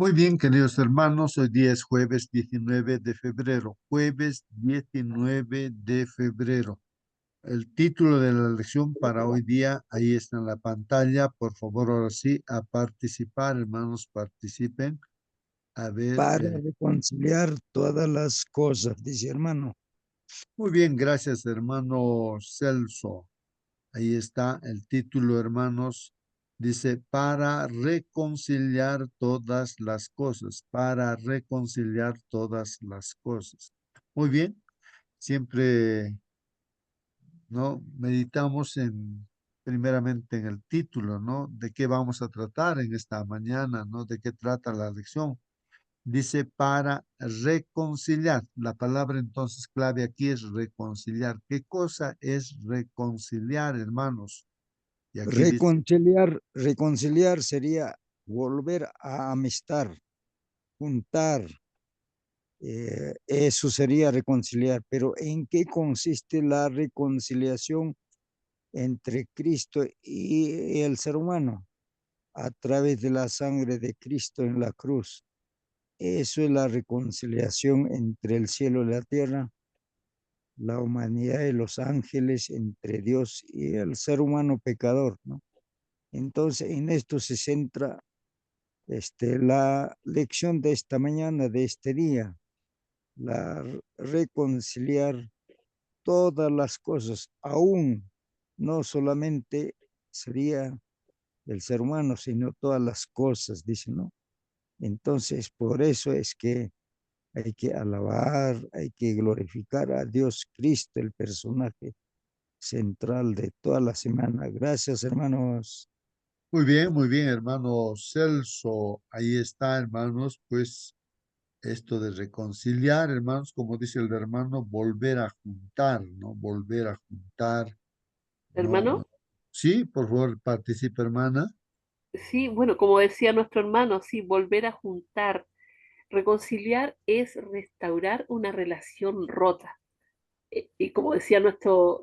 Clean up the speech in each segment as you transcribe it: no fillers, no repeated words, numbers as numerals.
Muy bien, queridos hermanos, hoy día es jueves 19 de febrero, jueves 19 de febrero. El título de la lección para hoy día, ahí está en la pantalla. Por favor, ahora sí, a participar, hermanos, participen. A ver, Para reconciliar todas las cosas, dice hermano. muy bien, gracias, hermano Celso. Ahí está el título, hermanos. Dice, para reconciliar todas las cosas, para reconciliar todas las cosas. Muy bien, siempre, ¿no? Meditamos primeramente en el título, ¿no? De qué vamos a tratar en esta mañana, ¿no? De qué trata la lección. Dice para reconciliar. La palabra entonces clave aquí es reconciliar. ¿Qué cosa es reconciliar, hermanos? Y aquí dice, Reconciliar sería volver a amistar, juntar. Eso sería reconciliar. Pero ¿en qué consiste la reconciliación entre Cristo y el ser humano? A través de la sangre de Cristo en la cruz. Eso es la reconciliación entre el cielo y la tierra, la humanidad y los ángeles, entre Dios y el ser humano pecador, ¿no? Entonces, en esto se centra la lección de esta mañana, de este día, la reconciliar todas las cosas, aún no solamente sería el ser humano, sino todas las cosas, dice, ¿no? Entonces, por eso es que hay que alabar, hay que glorificar a Dios Cristo, el personaje central de toda la semana. Gracias, hermanos. muy bien, hermano Celso. Ahí está, hermanos, pues esto de reconciliar, hermanos, como dice el hermano, volver a juntar, ¿no? Volver a juntar, ¿no? Hermano, Sí, por favor, participe, hermana. sí, bueno, como decía nuestro hermano, sí, volver a juntar, reconciliar es restaurar una relación rota. Y como decía nuestro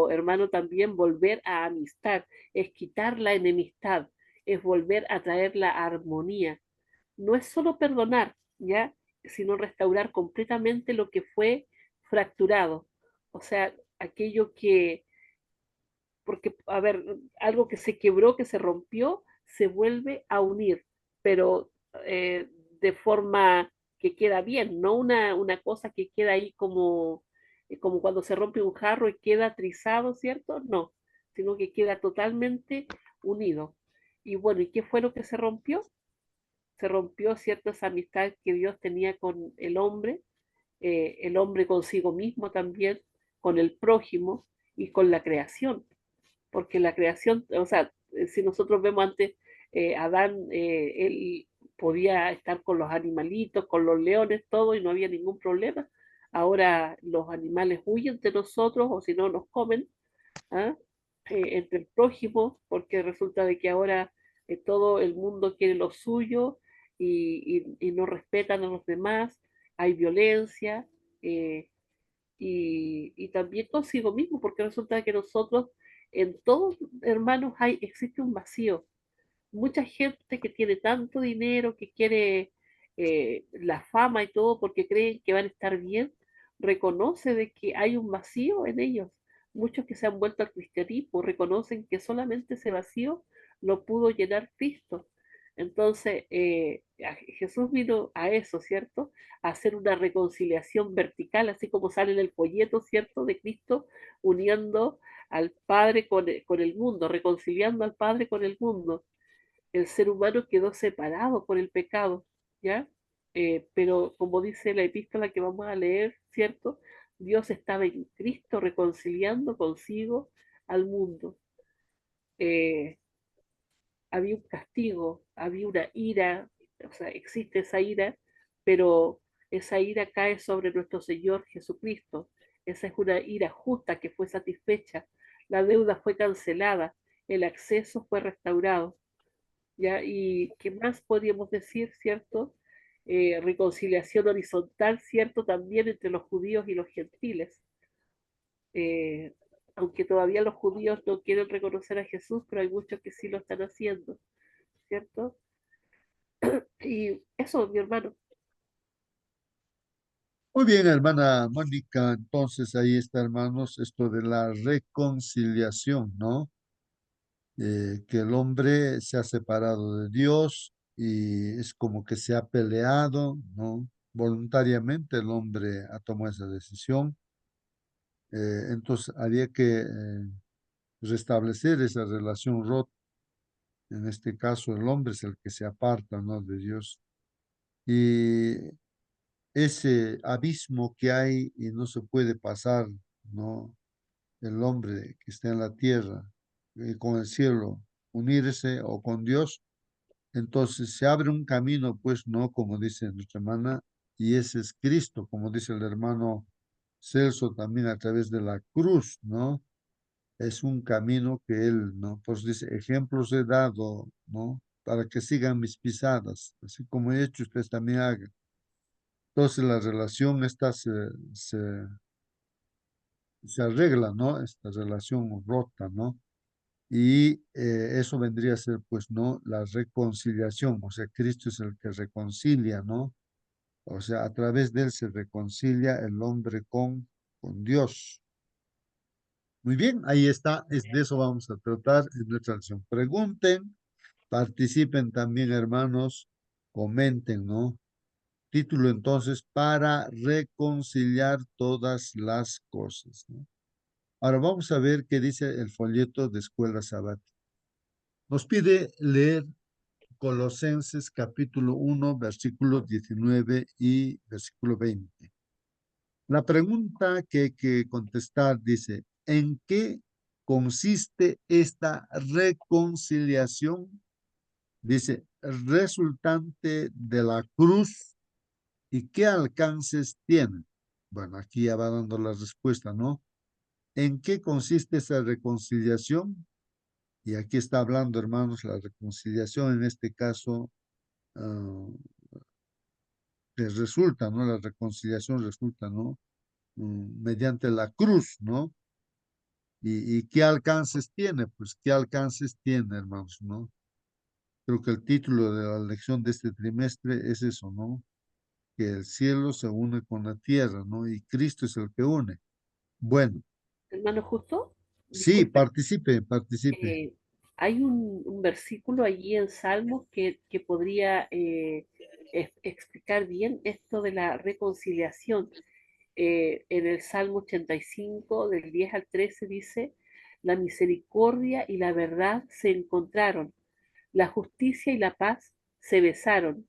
hermano también, volver a amistad, es quitar la enemistad, es volver a traer la armonía. No es solo perdonar, ¿ya? Sino restaurar completamente lo que fue fracturado. O sea, aquello que, porque, a ver, algo que se quebró, que se rompió, se vuelve a unir, pero de forma que queda bien, no una cosa que queda ahí como cuando se rompe un jarro y queda trizado, ¿cierto? No, sino que queda totalmente unido. Y bueno, ¿y qué fue lo que se rompió? Se rompió, ¿cierto? Esa amistad que Dios tenía con el hombre consigo mismo también, con el prójimo y con la creación, porque la creación, o sea, si nosotros vemos antes, Adán, él podía estar con los animalitos, con los leones, todo, y no había ningún problema. Ahora los animales huyen de nosotros o si no nos comen, ¿ah? Entre el prójimo, porque resulta de que ahora todo el mundo quiere lo suyo y no respetan a los demás, hay violencia, eh, y también consigo mismo, porque resulta que nosotros, en todos, hermanos, existe un vacío. Mucha gente que tiene tanto dinero, que quiere la fama y todo, porque creen que van a estar bien, reconoce de que hay un vacío en ellos. Muchos que se han vuelto al cristianismo reconocen que solamente ese vacío lo pudo llenar Cristo. Entonces, Jesús vino a eso, ¿cierto? A hacer una reconciliación vertical, así como sale en el folleto, ¿cierto? De Cristo uniendo al Padre con el mundo, reconciliando al Padre con el mundo. El ser humano quedó separado por el pecado, ¿ya? Pero como dice la epístola que vamos a leer, ¿cierto? Dios estaba en Cristo reconciliando consigo al mundo. Eh, Había un castigo, había una ira, o sea, existe esa ira, pero esa ira cae sobre nuestro Señor Jesucristo. Esa es una ira justa que fue satisfecha. La deuda fue cancelada, el acceso fue restaurado. ¿Ya? ¿Y qué más podríamos decir, cierto? Reconciliación horizontal, ¿cierto? También entre los judíos y los gentiles. Eh, Aunque todavía los judíos no quieren reconocer a Jesús, pero hay muchos que sí lo están haciendo, ¿cierto? Y eso, mi hermano. Muy bien, hermana Mónica, entonces ahí está, hermanos, esto de la reconciliación, ¿no? Que el hombre se ha separado de Dios y es como que se ha peleado, ¿no? Voluntariamente el hombre ha tomado esa decisión. Entonces había que restablecer esa relación rota. En este caso, el hombre es el que se aparta, ¿no? De Dios. Y ese abismo que hay y no se puede pasar, ¿no? El hombre que está en la tierra con el cielo, unirse o con Dios, entonces se abre un camino, pues, ¿no? Como dice nuestra hermana, y ese es Cristo, como dice el hermano Celso también a través de la cruz, ¿no? Es un camino que él, ¿no? Pues dice, ejemplos he dado, ¿no? Para que sigan mis pisadas, así como he hecho, ustedes también hagan. Entonces la relación esta se arregla, ¿no? Esta relación rota, ¿no? Y eso vendría a ser, pues, ¿no? La reconciliación, o sea, Cristo es el que reconcilia, ¿no? O sea, a través de él se reconcilia el hombre con Dios. Muy bien, ahí está, es de eso vamos a tratar en nuestra lección. Pregunten, participen también, hermanos, comenten, ¿no? Título entonces, para reconciliar todas las cosas, ¿no? Ahora vamos a ver qué dice el folleto de Escuela Sabática. Nos pide leer Colosenses capítulo 1, versículos 19 y versículo 20. La pregunta que hay que contestar dice, ¿en qué consiste esta reconciliación? Dice, resultante de la cruz y qué alcances tiene. Bueno, aquí ya va dando la respuesta, ¿no? ¿En qué consiste esa reconciliación? Y aquí está hablando, hermanos, la reconciliación en este caso les resulta, ¿no? La reconciliación resulta, ¿no? Mediante la cruz, ¿no? ¿Y qué alcances tiene? Pues, ¿qué alcances tiene, hermanos, no? Creo que el título de la lección de este trimestre es eso, ¿no? Que el cielo se une con la tierra, ¿no? Y Cristo es el que une. Bueno, Hermano Justo, sí, disculpe. participe, participe. eh, Hay un versículo allí en Salmos que podría explicar bien esto de la reconciliación. En el Salmo 85, del 10 al 13, dice, la misericordia y la verdad se encontraron, la justicia y la paz se besaron.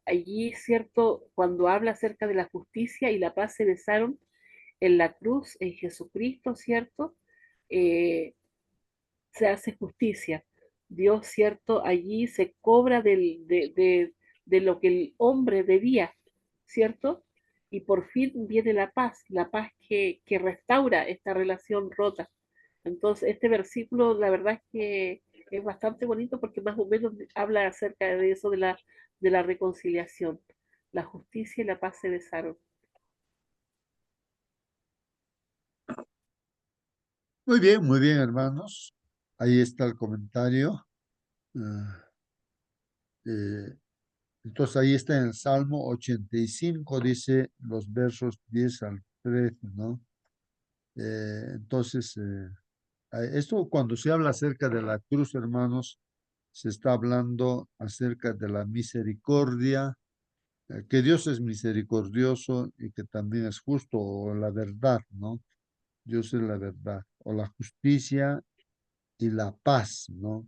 Allí, cierto, cuando habla acerca de la justicia y la paz se besaron en la cruz, en Jesucristo, cierto, Eh, se hace justicia. Dios, cierto, allí se cobra de lo que el hombre debía, ¿cierto? Y por fin viene la paz que restaura esta relación rota. Entonces, este versículo, la verdad es que es bastante bonito porque más o menos habla acerca de eso de la reconciliación. La justicia y la paz se besaron. Muy bien, hermanos. Ahí está el comentario. Ah, eh, entonces ahí está en el Salmo 85, dice los versos 10 al 13, ¿no? Entonces, esto cuando se habla acerca de la cruz, hermanos, se está hablando acerca de la misericordia, que Dios es misericordioso y que también es justo, o la verdad, ¿no? Dios es la verdad, o la justicia y la paz, ¿no?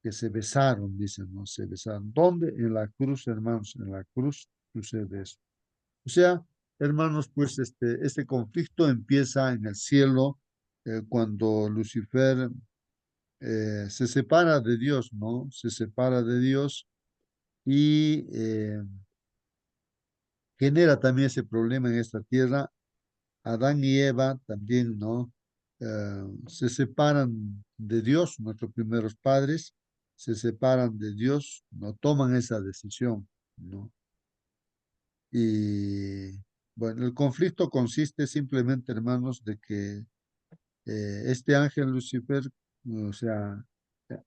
Que se besaron, dicen, ¿no? Se besaron. ¿Dónde? En la cruz, hermanos, en la cruz sucede eso. O sea, hermanos, pues este conflicto empieza en el cielo cuando Lucifer se separa de Dios, ¿no? Se separa de Dios y genera también ese problema en esta tierra. Adán y Eva también, ¿no? Se separan de Dios, nuestros primeros padres, se separan de Dios, no toman esa decisión, ¿no? Y bueno, el conflicto consiste simplemente, hermanos, de que este ángel Lucifer, o sea,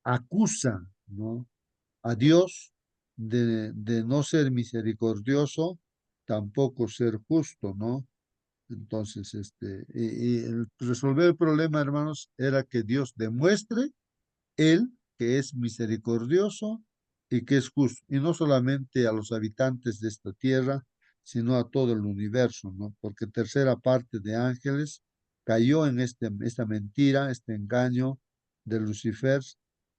acusa, ¿no? a Dios, de no ser misericordioso, tampoco ser justo, ¿no? Entonces, resolver el problema, hermanos, era que Dios demuestre Él que es misericordioso y que es justo, y no solamente a los habitantes de esta tierra, sino a todo el universo, ¿no? Porque tercera parte de ángeles cayó en esta mentira, este engaño de Lucifer.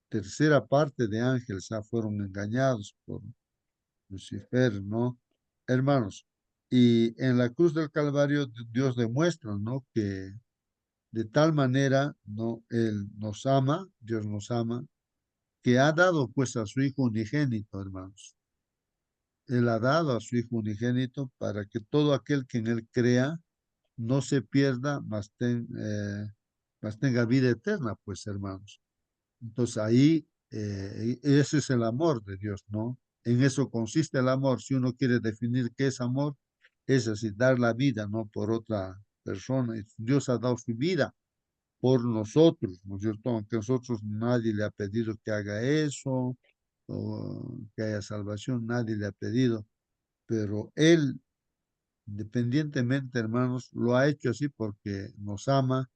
Tercera parte de ángeles fueron engañados por Lucifer, ¿no? Hermanos, y en la cruz del Calvario Dios demuestra, ¿no? Que de tal manera, ¿no? Él nos ama, Dios nos ama, que ha dado pues a su Hijo unigénito, hermanos. Él ha dado a su Hijo unigénito para que todo aquel que en Él crea no se pierda, mas tenga vida eterna, pues, hermanos. Entonces ahí, ese es el amor de Dios, ¿no? En eso consiste el amor. Si uno quiere definir qué es amor, es así, dar la vida, ¿no? Por otra persona. Dios ha dado su vida por nosotros, ¿no es cierto? Aunque nosotros nadie le ha pedido que haga eso, o que haya salvación, nadie le ha pedido, pero Él, independientemente, hermanos, lo ha hecho así porque nos ama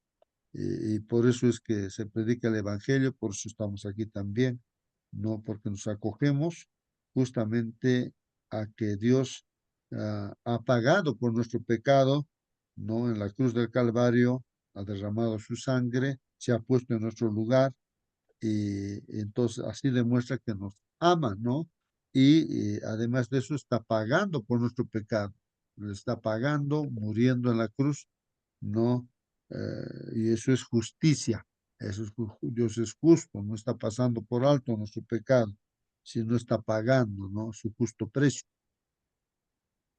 y por eso es que se predica el Evangelio, por eso estamos aquí también, no porque nos acogemos justamente a que Dios ha pagado por nuestro pecado, no en la cruz del Calvario, ha derramado su sangre, se ha puesto en nuestro lugar y entonces así demuestra que nos ama, ¿no? Y además de eso está pagando por nuestro pecado, lo está pagando, muriendo en la cruz, ¿no? Y eso es justicia, Dios es justo, no está pasando por alto nuestro pecado, sino está pagando, ¿no? Su justo precio.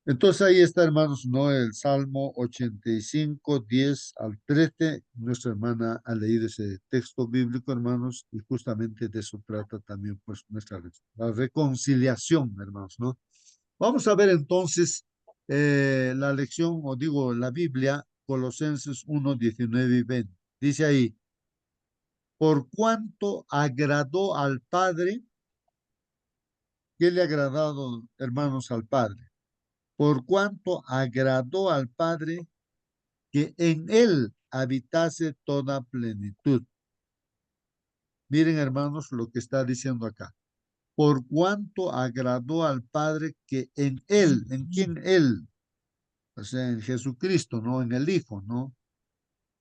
Entonces ahí está, hermanos, ¿no? El Salmo 85, 10 al 13. Nuestra hermana ha leído ese texto bíblico, hermanos, y justamente de eso trata también, pues, la reconciliación, hermanos, ¿no? Vamos a ver entonces la lección, o digo, la Biblia, Colosenses 1, 19 y 20. Dice ahí, por cuanto agradó al Padre, ¿qué le ha agradado, hermanos, al Padre? Por cuanto agradó al Padre que en él habitase toda plenitud. Miren, hermanos, lo que está diciendo acá. Por cuanto agradó al Padre que en él, ¿en quién él? O sea, en Jesucristo, ¿no? En el Hijo, ¿no?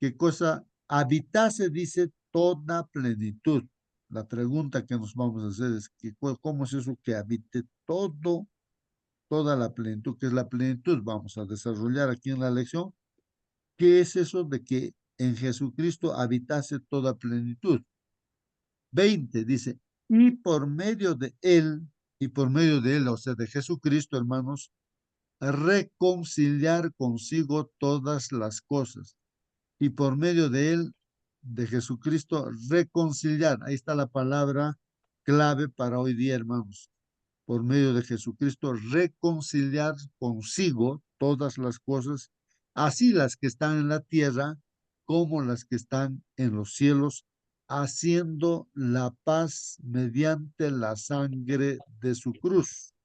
¿Qué cosa? Habitase, dice, toda plenitud. La pregunta que nos vamos a hacer es, ¿cómo es eso que habite toda la plenitud? ¿Qué es la plenitud? Vamos a desarrollar aquí en la lección. ¿Qué es eso de que en Jesucristo habitase toda plenitud? 20 dice, y por medio de él, o sea, de Jesucristo, hermanos, reconciliar consigo todas las cosas. Y por medio de él, de Jesucristo, reconciliar. Ahí está la palabra clave para hoy día, hermanos. Por medio de Jesucristo, reconciliar consigo todas las cosas, así las que están en la tierra como las que están en los cielos, haciendo la paz mediante la sangre de su cruz.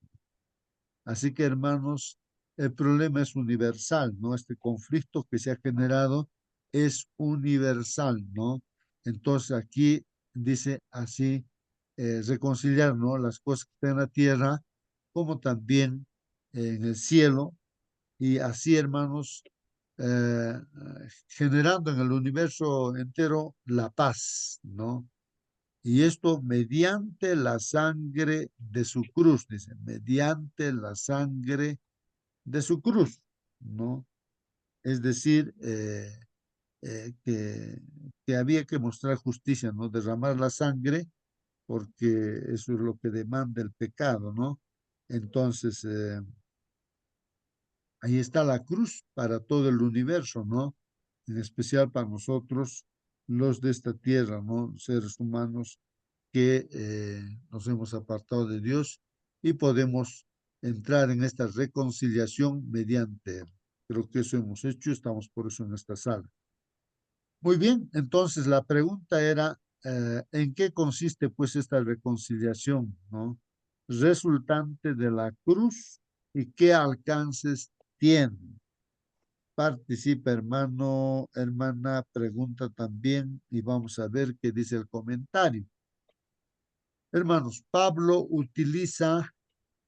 Así que, hermanos, el problema es universal, ¿no? Este conflicto que se ha generado es universal, ¿no? Entonces aquí dice así, reconciliar, ¿no? Las cosas que están en la tierra, como también en el cielo, y así, hermanos, eh, generando en el universo entero la paz, ¿no? Y esto mediante la sangre de su cruz, dice, mediante la sangre de su cruz, ¿no? Es decir, que había que mostrar justicia, ¿no? Derramar la sangre, porque eso es lo que demanda el pecado, ¿no? Entonces, ahí está la cruz para todo el universo, ¿no? En especial para nosotros, los de esta tierra, ¿no? Seres humanos que nos hemos apartado de Dios y podemos entrar en esta reconciliación mediante Él. Creo que eso hemos hecho, estamos por eso en esta sala. Muy bien, entonces la pregunta era, ¿en qué consiste pues esta reconciliación, no? Resultante de la cruz y qué alcances tiene. Participa, hermano, hermana, pregunta también y vamos a ver qué dice el comentario. Hermanos, Pablo utiliza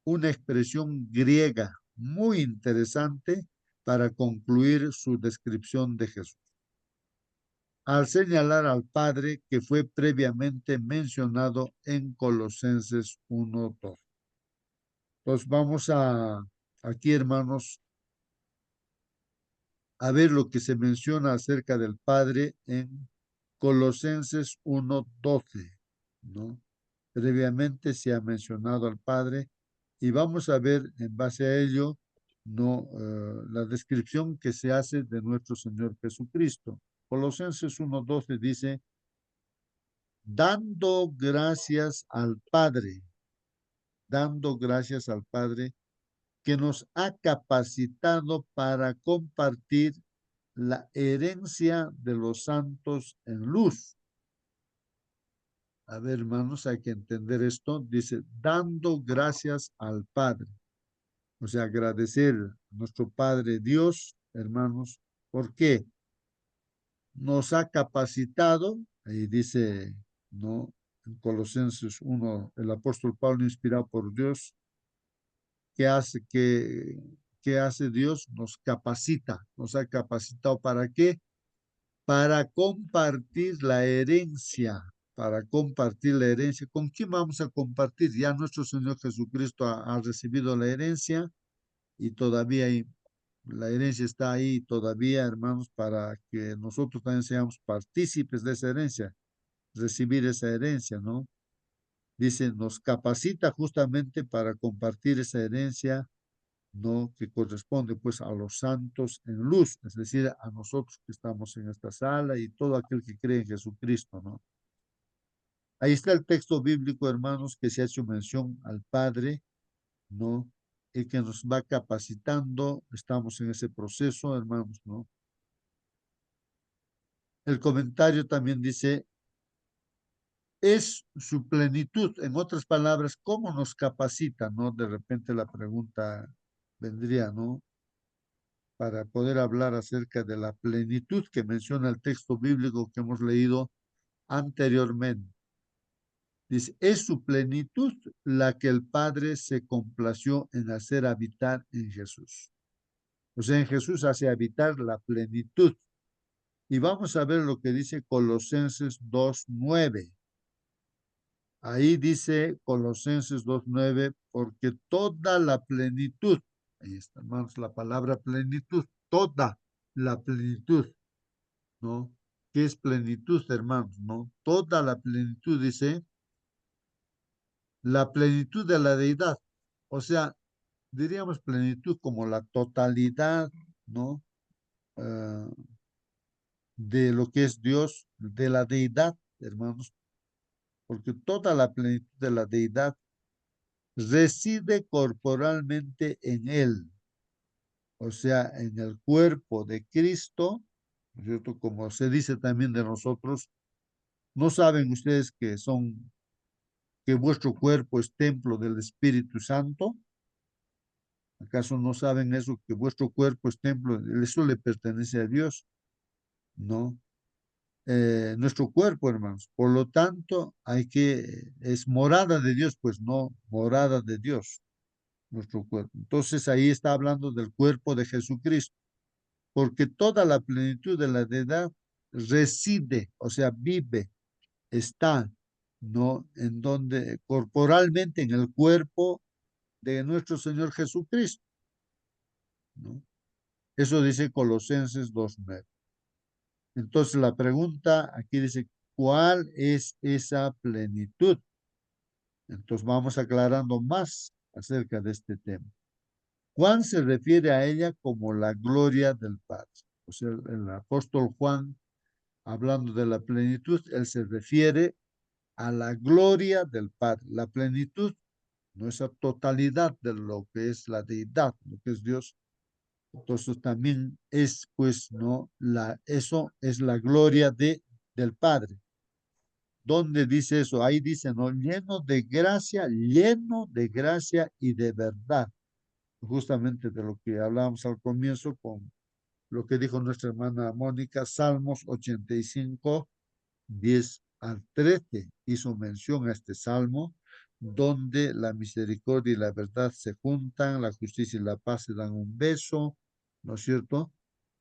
una expresión griega muy interesante para concluir su descripción de Jesús, al señalar al Padre que fue previamente mencionado en Colosenses 1:2. Entonces vamos aquí, hermanos, a ver lo que se menciona acerca del Padre en Colosenses 1:12, ¿no? Previamente se ha mencionado al Padre y vamos a ver en base a ello, ¿no? La descripción que se hace de nuestro Señor Jesucristo. Colosenses 1:12 dice, dando gracias al Padre que nos ha capacitado para compartir la herencia de los santos en luz. A ver, hermanos, hay que entender esto. Dice, dando gracias al Padre. O sea, agradecer a nuestro Padre Dios, hermanos. ¿Por qué? Nos ha capacitado, ahí dice, ¿no? En Colosenses 1, el apóstol Pablo, inspirado por Dios, ¿qué hace Dios? Nos capacita. ¿Nos ha capacitado para qué? Para compartir la herencia, para compartir la herencia. ¿Con quién vamos a compartir? Ya nuestro Señor Jesucristo ha recibido la herencia y todavía la herencia está ahí todavía, hermanos, para que nosotros también seamos partícipes de esa herencia, recibir esa herencia, ¿no? Dice, nos capacita justamente para compartir esa herencia, ¿no? Que corresponde pues a los santos en luz, es decir, a nosotros que estamos en esta sala y todo aquel que cree en Jesucristo, ¿no? Ahí está el texto bíblico, hermanos, que se ha hecho mención al Padre, ¿no? Y que nos va capacitando, estamos en ese proceso, hermanos, ¿no? El comentario también dice, es su plenitud, en otras palabras, ¿cómo nos capacita, no? De repente la pregunta vendría, ¿no? Para poder hablar acerca de la plenitud que menciona el texto bíblico que hemos leído anteriormente. Dice, es su plenitud la que el Padre se complació en hacer habitar en Jesús. O sea, en Jesús hace habitar la plenitud. Y vamos a ver lo que dice Colosenses 2:9. Ahí dice Colosenses 2:9, porque toda la plenitud, ahí está, hermanos, la palabra plenitud, toda la plenitud, ¿no? ¿Qué es plenitud, hermanos? ¿No? Toda la plenitud, dice, la plenitud de la deidad. O sea, diríamos plenitud como la totalidad, ¿no? Ah, de lo que es Dios, de la deidad, hermanos, porque toda la plenitud de la deidad reside corporalmente en Él, o sea, en el cuerpo de Cristo, ¿no es cierto? Como se dice también de nosotros, ¿no saben ustedes que vuestro cuerpo es templo del Espíritu Santo? ¿Acaso no saben eso, que vuestro cuerpo es templo? Eso le pertenece a Dios, ¿no? Nuestro cuerpo, hermanos. Por lo tanto, es morada de Dios, pues no, morada de Dios, nuestro cuerpo. Entonces ahí está hablando del cuerpo de Jesucristo, porque toda la plenitud de la deidad reside, o sea, vive, está, ¿no? En donde, corporalmente, en el cuerpo de nuestro Señor Jesucristo, ¿no? Eso dice Colosenses 2:9. Entonces la pregunta aquí dice, ¿cuál es esa plenitud? Entonces vamos aclarando más acerca de este tema. Juan se refiere a ella como la gloria del Padre. O sea, el apóstol Juan, hablando de la plenitud, él se refiere a la gloria del Padre. La plenitud, no esa totalidad de lo que es la deidad, lo que es Dios. Entonces también es, pues, ¿no? Eso es la gloria del Padre. ¿Dónde dice eso? Ahí dice, ¿no? Lleno de gracia y de verdad. Justamente de lo que hablábamos al comienzo con lo que dijo nuestra hermana Mónica, Salmos 85, 10 al 13. Hizo mención a este salmo, donde la misericordia y la verdad se juntan, la justicia y la paz se dan un beso, ¿no es cierto?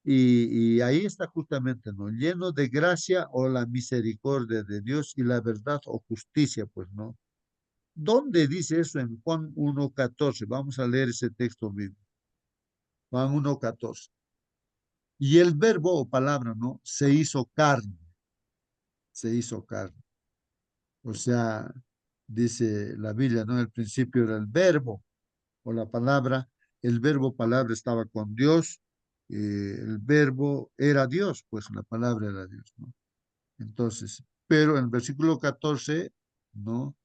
Y ahí está justamente, ¿no? Lleno de gracia o la misericordia de Dios y la verdad o justicia, pues, ¿no? ¿Dónde dice eso en Juan 1:14? Vamos a leer ese texto mismo. Juan 1:14. Y el verbo o palabra, ¿no? Se hizo carne, se hizo carne. O sea, dice la Biblia, ¿no? En el principio era el verbo o la palabra, el verbo palabra estaba con Dios, el verbo era Dios, pues la palabra era Dios, ¿no? Entonces, pero en el versículo 14, ¿no?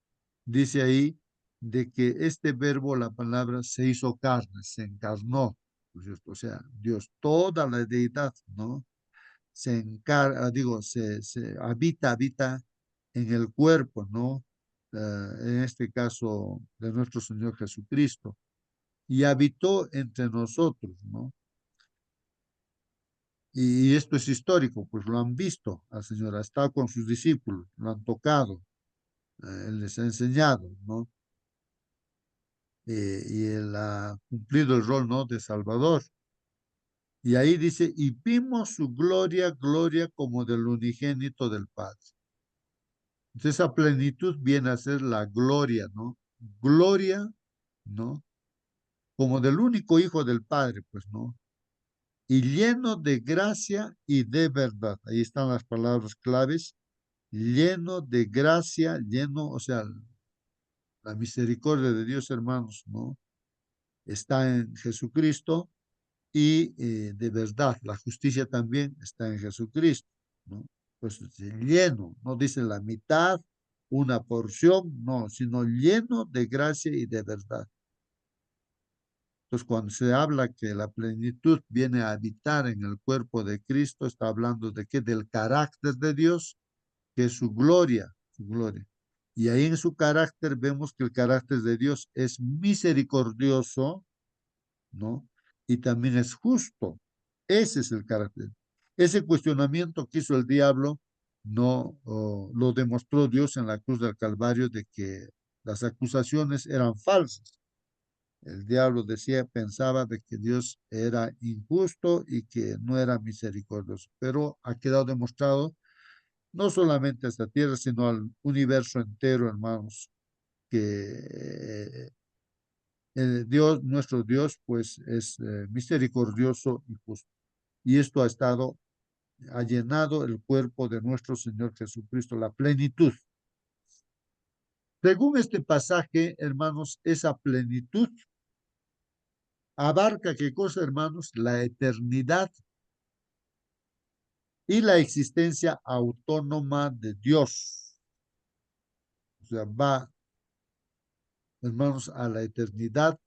Dice ahí de que este verbo, la palabra, se hizo carne, se encarnó, ¿no es cierto? O sea, Dios, toda la deidad, ¿no? Se encarga, digo, se habita en el cuerpo, ¿no? En este caso de nuestro Señor Jesucristo, y habitó entre nosotros, ¿no? Y esto es histórico, pues lo han visto al Señor, ha estado con sus discípulos, lo han tocado, Él les ha enseñado, ¿no? Y Él ha cumplido el rol, ¿no? De Salvador. Y ahí dice, y vimos su gloria, gloria como del unigénito del Padre. Entonces, esa plenitud viene a ser la gloria, ¿no? Gloria, ¿no? Como del único Hijo del Padre, pues, ¿no? Y lleno de gracia y de verdad. Ahí están las palabras claves. Lleno de gracia, lleno, o sea, la misericordia de Dios, hermanos, ¿no? Está en Jesucristo y de verdad, la justicia también está en Jesucristo, ¿no? Pues lleno, no dice la mitad, una porción, no, sino lleno de gracia y de verdad. Entonces, cuando se habla que la plenitud viene a habitar en el cuerpo de Cristo, está hablando de qué? Del carácter de Dios, que es su gloria, su gloria. Y ahí en su carácter vemos que el carácter de Dios es misericordioso, ¿no? Y también es justo. Ese es el carácter. Ese cuestionamiento que hizo el diablo no lo demostró Dios en la cruz del Calvario de que las acusaciones eran falsas. El diablo decía, pensaba de que Dios era injusto y que no era misericordioso, pero ha quedado demostrado no solamente a esta tierra, sino al universo entero, hermanos, que Dios, nuestro Dios, pues es misericordioso y justo. Y esto ha llenado el cuerpo de nuestro Señor Jesucristo, la plenitud. Según este pasaje, hermanos, esa plenitud abarca qué cosa, hermanos, la eternidad y la existencia autónoma de Dios. O sea, va, hermanos, a la eternidad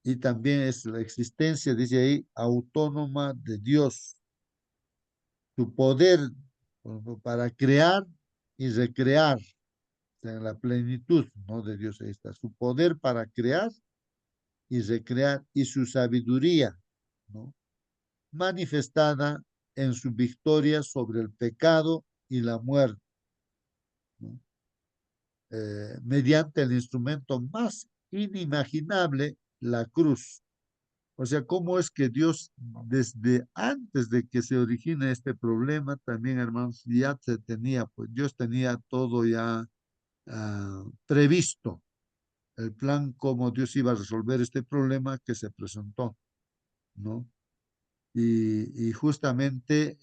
y también es la existencia, dice ahí, autónoma de Dios. Su poder para crear y recrear, o sea, en la plenitud, ¿no? De Dios ahí está. Su poder para crear y recrear y su sabiduría, ¿no? Manifestada en su victoria sobre el pecado y la muerte, ¿no? Mediante el instrumento más inimaginable, la cruz. O sea, cómo es que Dios, desde antes de que se origine este problema, también, hermanos, ya se tenía, pues Dios tenía todo ya previsto, el plan, cómo Dios iba a resolver este problema que se presentó, ¿no? Y justamente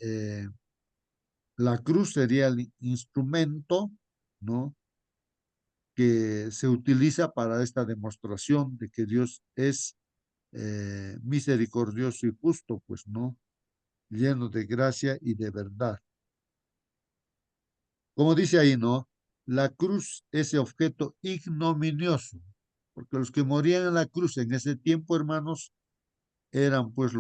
la cruz sería el instrumento, ¿no? Que se utiliza para esta demostración de que Dios es misericordioso y justo, pues, ¿no? Lleno de gracia y de verdad. Como dice ahí, ¿no? La cruz, ese objeto ignominioso, porque los que morían en la cruz en ese tiempo, hermanos, eran pues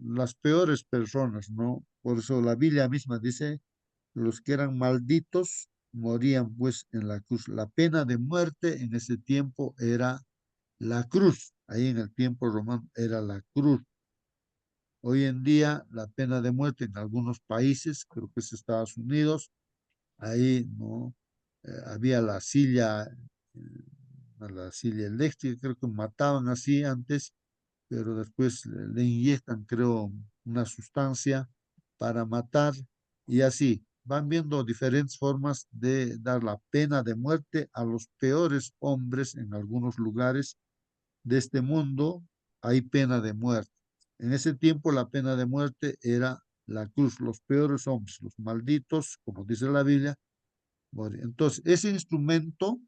las peores personas, ¿no? Por eso la Biblia misma dice los que eran malditos morían pues en la cruz. La pena de muerte en ese tiempo era la cruz. Ahí en el tiempo romano era la cruz. Hoy en día la pena de muerte en algunos países, creo que es Estados Unidos, ahí no había la silla eléctrica, creo que mataban así antes, pero después le inyectan, creo, una sustancia para matar y así. Van viendo diferentes formas de dar la pena de muerte a los peores hombres en algunos lugares de este mundo. Hay pena de muerte. En ese tiempo la pena de muerte era la cruz. Los peores hombres, los malditos, como dice la Biblia, morían. Entonces, ese instrumento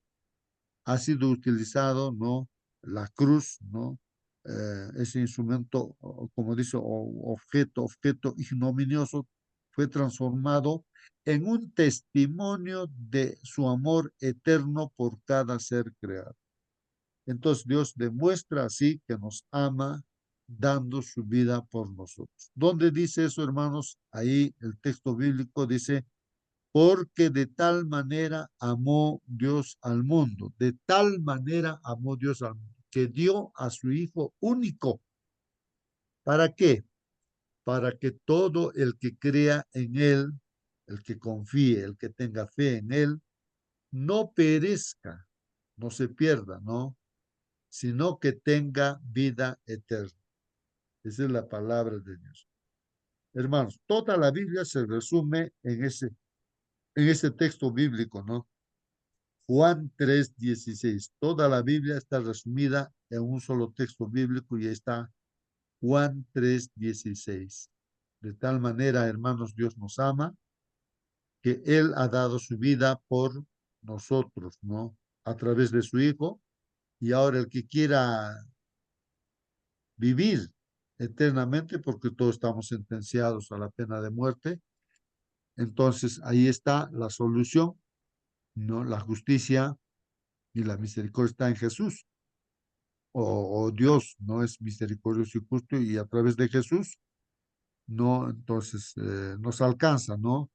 ha sido utilizado, ¿no? La cruz, ¿no? Ese instrumento, como dice, objeto ignominioso, fue transformado en un testimonio de su amor eterno por cada ser creado. Entonces Dios demuestra así que nos ama dando su vida por nosotros. ¿Dónde dice eso, hermanos? Ahí el texto bíblico dice, porque de tal manera amó Dios al mundo, de tal manera amó Dios al mundo, que dio a su Hijo único. ¿Para qué? Para que todo el que crea en Él, el que confíe, el que tenga fe en Él, no perezca, no se pierda, ¿no? Sino que tenga vida eterna. Esa es la palabra de Dios. Hermanos, toda la Biblia se resume en ese texto bíblico, ¿no? Juan 3:16. Toda la Biblia está resumida en un solo texto bíblico y ahí está Juan 3:16. De tal manera, hermanos, Dios nos ama, que Él ha dado su vida por nosotros, ¿no? A través de su Hijo. Y ahora el que quiera vivir eternamente, porque todos estamos sentenciados a la pena de muerte, entonces ahí está la solución, ¿no? La justicia y la misericordia está en Jesús. O Dios no es misericordioso y justo y a través de Jesús, no, entonces nos alcanza, ¿no?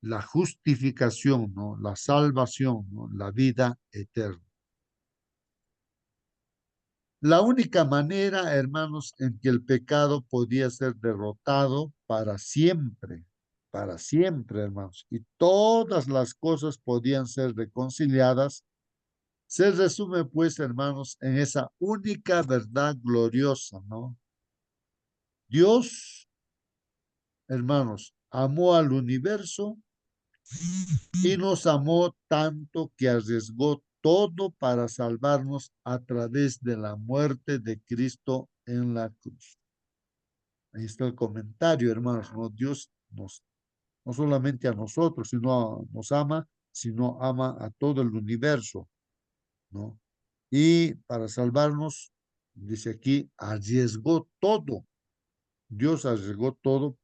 La justificación, ¿no? La salvación, ¿no? La vida eterna. La única manera, hermanos, en que el pecado podía ser derrotado para siempre, hermanos, y todas las cosas podían ser reconciliadas, se resume, pues, hermanos, en esa única verdad gloriosa, ¿no? Dios, hermanos, amó al universo y nos amó tanto que arriesgó todo para salvarnos a través de la muerte de Cristo en la cruz. Ahí está el comentario, hermanos, ¿no? Dios no solamente a nosotros, nos ama, sino ama a todo el universo, ¿no? Y para salvarnos, dice aquí, arriesgó todo. Dios arriesgó todo,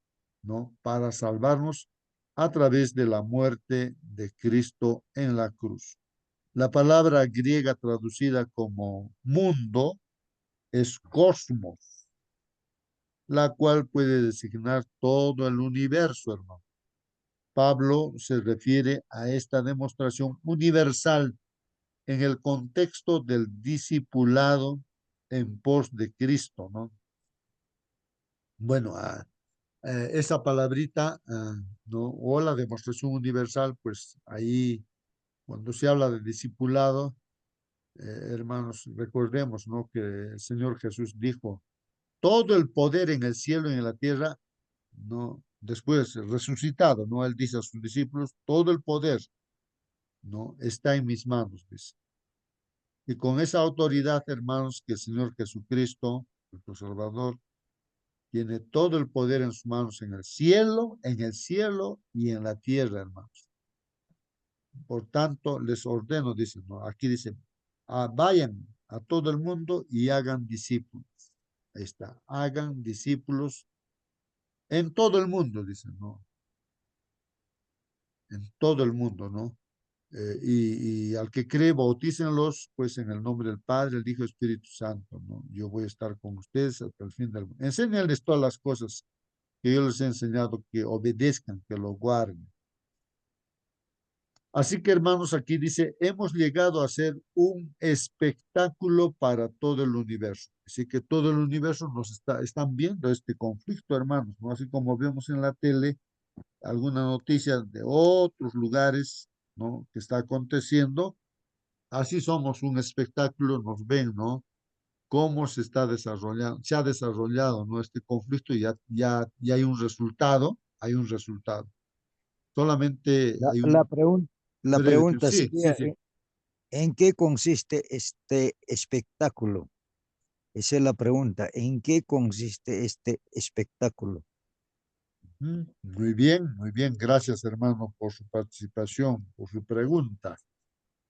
¿no? Para salvarnos a través de la muerte de Cristo en la cruz. La palabra griega traducida como mundo es cosmos, la cual puede designar todo el universo, hermano. Pablo se refiere a esta demostración universal en el contexto del discipulado en pos de Cristo, ¿no? Bueno, esa palabrita, ¿no? O la demostración universal, pues ahí, cuando se habla de discipulado, hermanos, recordemos, ¿no? Que el Señor Jesús dijo, todo el poder en el cielo y en la tierra, ¿no? Después resucitado, ¿no? Él dice a sus discípulos, todo el poder, ¿no? Está en mis manos, dice. Y con esa autoridad, hermanos, que el Señor Jesucristo, nuestro Salvador, tiene todo el poder en sus manos en el cielo y en la tierra, hermanos. Por tanto, les ordeno, dice, ¿no? Aquí dice, vayan a todo el mundo y hagan discípulos. Ahí está, hagan discípulos en todo el mundo, dice, ¿no? En todo el mundo, ¿no? Y al que cree, bautícenlos, pues en el nombre del Padre, el Hijo y el Espíritu Santo, ¿no? Yo voy a estar con ustedes hasta el fin del mundo. Enséñales todas las cosas que yo les he enseñado, que obedezcan, que lo guarden. Así que hermanos, aquí dice, hemos llegado a ser un espectáculo para todo el universo. Así que todo el universo están viendo este conflicto, hermanos, ¿no? Así como vemos en la tele alguna noticia de otros lugares, ¿no? Que está aconteciendo. Así somos un espectáculo, nos ven, ¿no? Cómo se está desarrollando, se ha desarrollado, ¿no? Este conflicto y ya hay un resultado, hay un resultado. Solamente La, hay la, un pregun- la breve tiempo. pregunta Sí, sí, sería, sí. ¿en qué consiste este espectáculo? Esa es la pregunta. ¿En qué consiste este espectáculo? Muy bien. Gracias, hermano, por su participación, por su pregunta.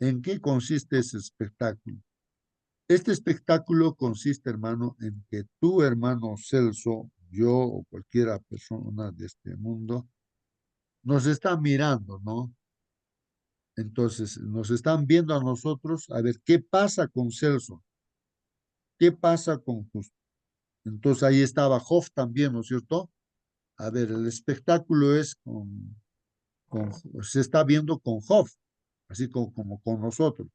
¿En qué consiste ese espectáculo? Este espectáculo consiste, hermano, en que tú, hermano Celso, yo o cualquiera persona de este mundo, nos está mirando, ¿no? Entonces, nos están viendo a nosotros, a ver, ¿qué pasa con Celso? ¿Qué pasa con Justo? Entonces, ahí estaba Job también, ¿no es cierto? A ver, el espectáculo es se está viendo con Job, así como con nosotros.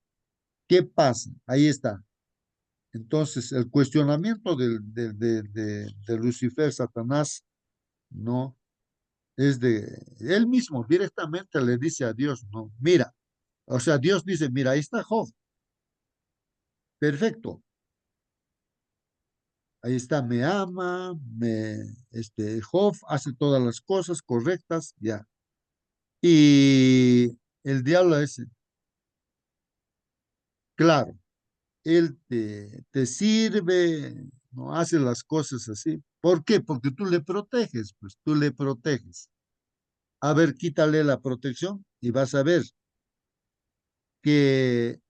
¿Qué pasa? Ahí está. Entonces, el cuestionamiento de Lucifer, Satanás, no es de él mismo, directamente le dice a Dios, no, mira, o sea, Dios dice, mira, ahí está Job, perfecto, ahí está, me ama, Job hace todas las cosas correctas, ya. Y el diablo es, claro, él te sirve, no hace las cosas así. ¿Por qué? Porque tú le proteges, pues tú le proteges. A ver, quítale la protección y vas a ver que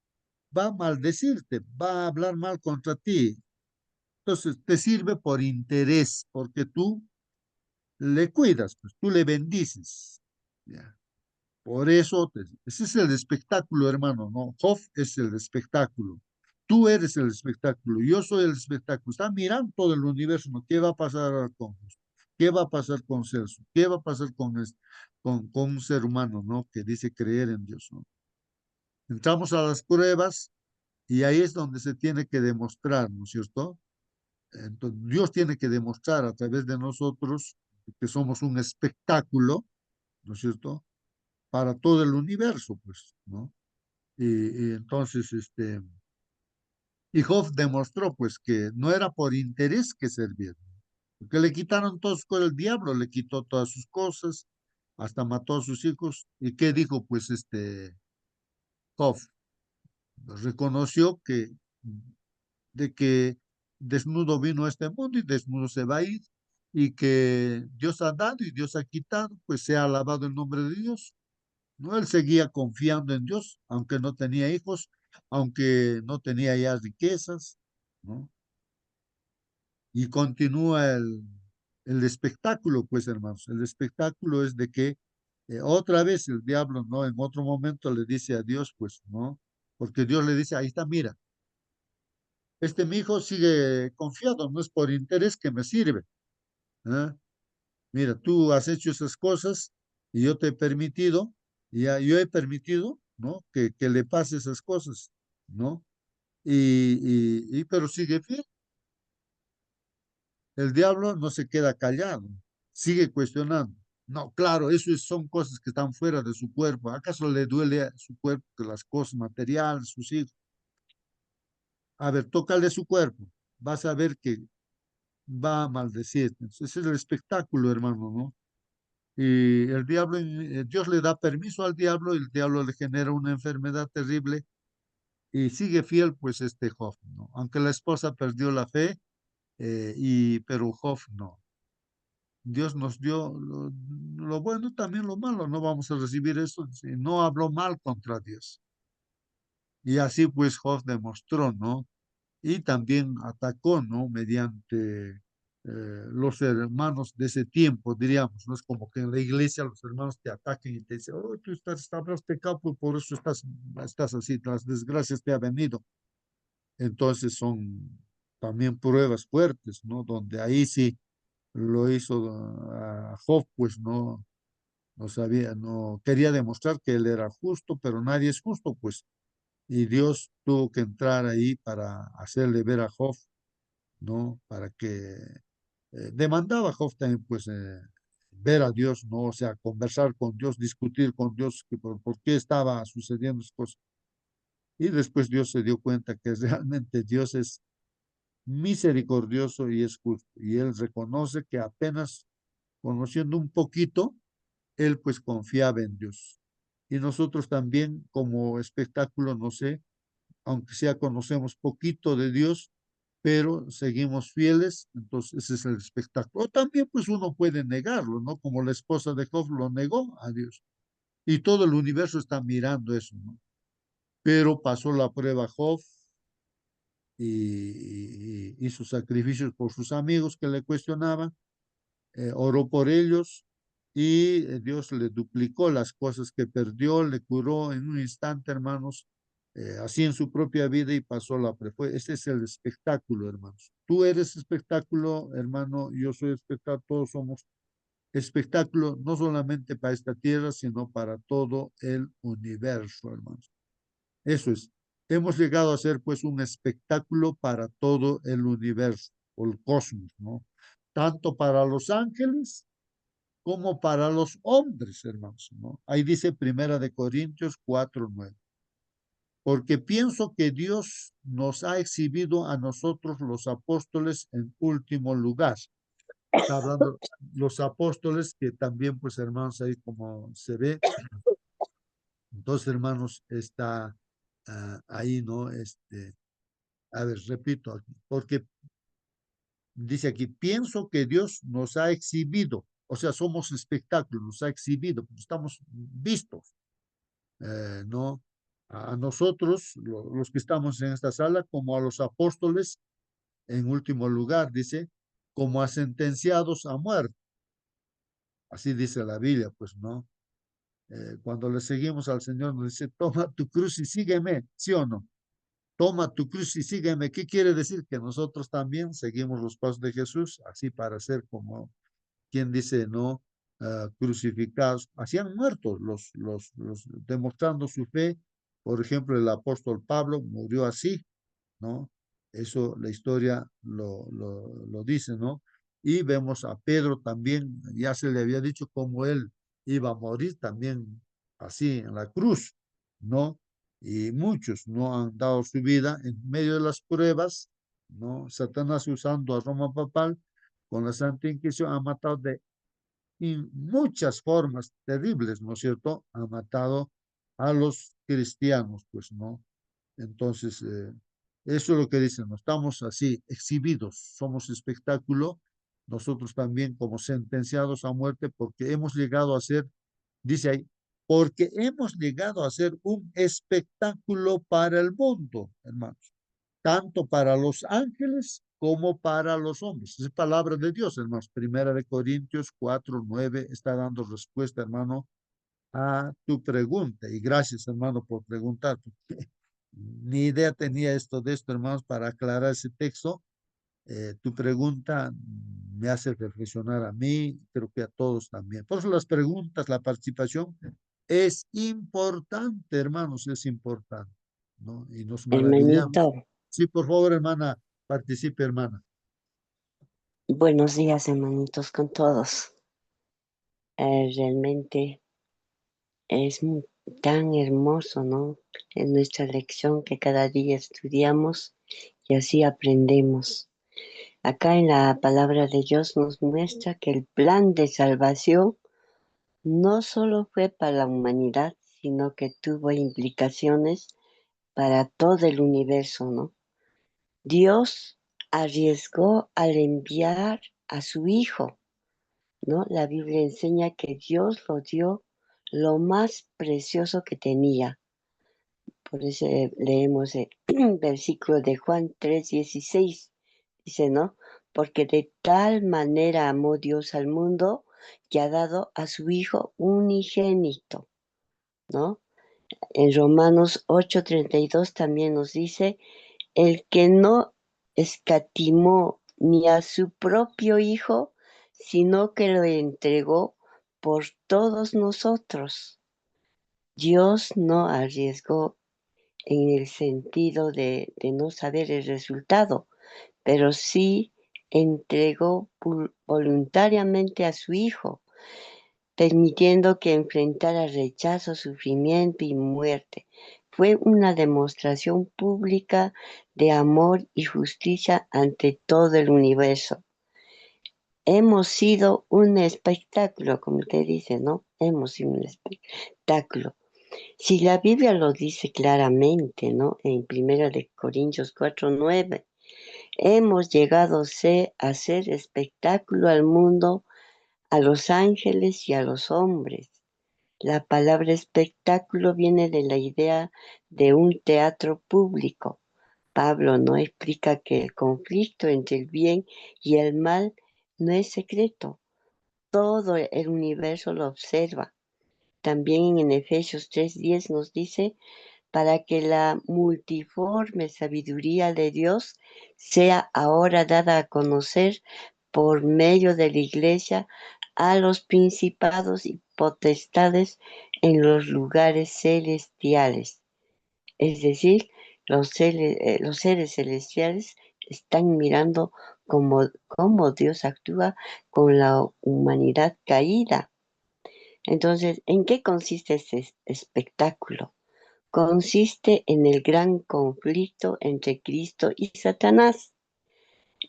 va a maldecirte, va a hablar mal contra ti. Entonces, te sirve por interés, porque tú le cuidas, pues tú le bendices. Ya. Por eso, ese es el espectáculo, hermano, ¿no? Job es el espectáculo. Tú eres el espectáculo, yo soy el espectáculo. Está mirando todo el universo, ¿no? ¿Qué va a pasar con Justo? ¿Qué va a pasar con Celso? ¿Qué va a pasar con un ser humano, ¿no? Que dice creer en Dios, ¿no? Entramos a las pruebas y ahí es donde se tiene que demostrar, ¿no es cierto? Entonces, Dios tiene que demostrar a través de nosotros que somos un espectáculo, ¿no es cierto? Para todo el universo, pues, ¿no? Y entonces, y Job demostró, pues, que no era por interés que servía, porque le quitaron todos con el diablo, le quitó todas sus cosas, hasta mató a sus hijos. ¿Y qué dijo, pues, Job? Reconoció de que desnudo vino a este mundo y desnudo se va a ir, y que Dios ha dado y Dios ha quitado, pues sea alabado el nombre de Dios. No, él seguía confiando en Dios, aunque no tenía hijos, aunque no tenía ya riquezas, ¿no? Y continúa el espectáculo, pues hermanos, el espectáculo es de que otra vez el diablo, ¿no? En otro momento le dice a Dios, pues, ¿no? Porque Dios le dice, ahí está, mira, mi hijo sigue confiado, no es por interés que me sirve. ¿Eh? Mira, tú has hecho esas cosas y yo te he permitido, y ya, yo he permitido, ¿no? Que le pase esas cosas, ¿no? Pero sigue fiel. El diablo no se queda callado, sigue cuestionando. No, claro, son cosas que están fuera de su cuerpo. ¿Acaso le duele a su cuerpo que las cosas materiales, sus hijos? A ver, tócale su cuerpo. Vas a ver que va a maldecir. Ese es el espectáculo, hermano, ¿no? Y Dios le da permiso al diablo y el diablo le genera una enfermedad terrible y sigue fiel, pues, Job, ¿no? Aunque la esposa perdió la fe, pero Job no. Dios nos dio lo bueno, también lo malo, no vamos a recibir eso. Si no habló mal contra Dios. Y así, pues, Job demostró, ¿no? Y también atacó, ¿no? Mediante los hermanos de ese tiempo, diríamos, no es como que en la iglesia los hermanos te ataquen y te dicen, oh, tú habrás pecado, pues por eso estás así, las desgracias te han venido. Entonces son también pruebas fuertes, ¿no? Donde ahí sí lo hizo a Job, pues no, no sabía, no quería demostrar que él era justo, pero nadie es justo, pues. Y Dios tuvo que entrar ahí para hacerle ver a Job, ¿no? Para que demandaba a Job también, pues, ver a Dios, ¿no? O sea, conversar con Dios, discutir con Dios, que por qué estaba sucediendo esas cosas. Y después Dios se dio cuenta que realmente Dios es misericordioso y es justo. Y él reconoce que apenas conociendo un poquito, él pues confiaba en Dios. Y nosotros también como espectáculo, no sé, aunque sea conocemos poquito de Dios, pero seguimos fieles, entonces ese es el espectáculo. O también pues uno puede negarlo, ¿no? Como la esposa de Job lo negó a Dios. Y todo el universo está mirando eso, ¿no? Pero pasó la prueba Job y hizo sacrificios por sus amigos que le cuestionaban, oró por ellos y Dios le duplicó las cosas que perdió, le curó en un instante, hermanos, así en su propia vida y pasó la prueba. Ese es el espectáculo, hermanos. Tú eres espectáculo, hermano, yo soy espectáculo, todos somos espectáculo, no solamente para esta tierra, sino para todo el universo, hermanos. Eso es. Hemos llegado a ser pues un espectáculo para todo el universo o el cosmos, ¿no? Tanto para los ángeles como para los hombres, hermanos, ¿no? Ahí dice Primera de Corintios 4:9. Porque pienso que Dios nos ha exhibido a nosotros los apóstoles en último lugar. Está hablando los apóstoles que también, pues, hermanos, ahí como se ve. Entonces, hermanos, está ahí, ¿no? A ver, repito aquí, porque dice aquí, pienso que Dios nos ha exhibido, o sea, somos espectáculos, nos ha exhibido, estamos vistos, ¿no? A nosotros, los que estamos en esta sala, como a los apóstoles, en último lugar, dice, como a sentenciados a muerte. Así dice la Biblia, pues, ¿no? Cuando le seguimos al Señor, nos dice, toma tu cruz y sígueme, ¿sí o no? Toma tu cruz y sígueme. ¿Qué quiere decir? Que nosotros también seguimos los pasos de Jesús, así para ser como quien dice, no, crucificados, hacían muertos demostrando su fe. Por ejemplo, el apóstol Pablo murió así, ¿no? Eso la historia lo dice, ¿no? Y vemos a Pedro también, ya se le había dicho cómo él iba a morir también así en la cruz, ¿no? Y muchos no han dado su vida en medio de las pruebas, ¿no? Satanás usando a Roma papal con la Santa Inquisición ha matado de muchas formas terribles, ¿no es cierto? Ha matado a los cristianos, pues, ¿no? Entonces, eso es lo que dicen, ¿no? Estamos así, exhibidos, somos espectáculo, nosotros también como sentenciados a muerte porque hemos llegado a ser, dice ahí, porque hemos llegado a ser un espectáculo para el mundo, hermanos, tanto para los ángeles como para los hombres. Es palabra de Dios, hermanos. Primera de Corintios 4:9 está dando respuesta, hermano, a tu pregunta. Y gracias, hermano, por preguntar. Ni idea tenía de esto, hermanos, para aclarar ese texto. Tu pregunta me hace reflexionar a mí, creo que a todos también. Por eso las preguntas, la participación es importante, hermanos, es importante, ¿no? Y nos maravillamos. Hermanito, Sí, por favor, hermana, participe, hermana. buenos días, hermanitos, con todos. Realmente es tan hermoso, ¿no? En nuestra lección que cada día estudiamos y así aprendemos. Acá en la palabra de Dios nos muestra que el plan de salvación no solo fue para la humanidad, sino que tuvo implicaciones para todo el universo, ¿no? Dios arriesgó al enviar a su Hijo, ¿no? La Biblia enseña que Dios lo dio lo más precioso que tenía. Por eso leemos el versículo de Juan 3:16. Dice, ¿no? Porque de tal manera amó Dios al mundo que ha dado a su Hijo unigénito, ¿no? En Romanos 8:32 también nos dice, el que no escatimó ni a su propio Hijo, sino que lo entregó por todos nosotros. Dios no arriesgó en el sentido de no saber el resultado, pero sí entregó voluntariamente a su Hijo, permitiendo que enfrentara rechazo, sufrimiento y muerte. Fue una demostración pública de amor y justicia ante todo el universo. Hemos sido un espectáculo, como usted dice, ¿no? Hemos sido un espectáculo. Si la Biblia lo dice claramente, ¿no? En 1 Corintios 4:9, hemos llegado a ser espectáculo al mundo, a los ángeles y a los hombres. La palabra espectáculo viene de la idea de un teatro público. Pablo no explica que el conflicto entre el bien y el mal no es secreto. Todo el universo lo observa. También en Efesios 3:10 nos dice, para que la multiforme sabiduría de Dios sea ahora dada a conocer por medio de la Iglesia a los principados y potestades en los lugares celestiales. Es decir, los seres celestiales están mirando cómo Dios actúa con la humanidad caída. Entonces, ¿en qué consiste este espectáculo? Consiste en el gran conflicto entre Cristo y Satanás.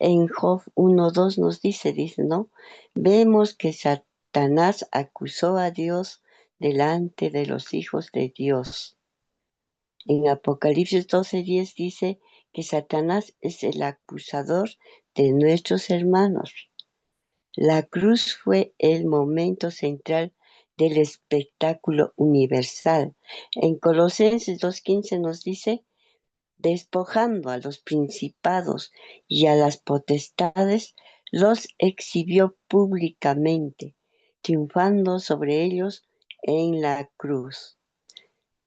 En Job 1:2 nos dice, ¿no? Vemos que Satanás acusó a Dios delante de los hijos de Dios. En Apocalipsis 12:10 dice que Satanás es el acusador de nuestros hermanos. La cruz fue el momento central del espectáculo universal. En Colosenses 2:15 nos dice, despojando a los principados y a las potestades, los exhibió públicamente, triunfando sobre ellos en la cruz.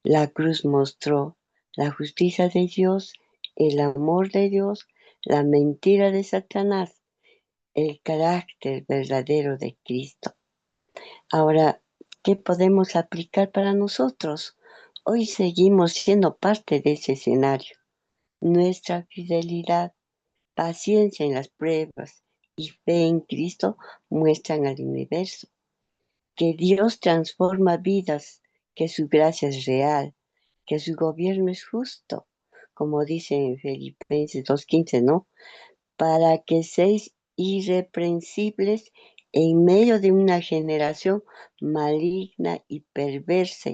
La cruz mostró la justicia de Dios, el amor de Dios, la mentira de Satanás, el carácter verdadero de Cristo. Ahora, ¿qué podemos aplicar para nosotros? Hoy seguimos siendo parte de ese escenario. Nuestra fidelidad, paciencia en las pruebas y fe en Cristo muestran al universo que Dios transforma vidas, que su gracia es real, que su gobierno es justo, como dice en Filipenses 2:15, ¿no? Para que seáis irreprensibles en medio de una generación maligna y perversa,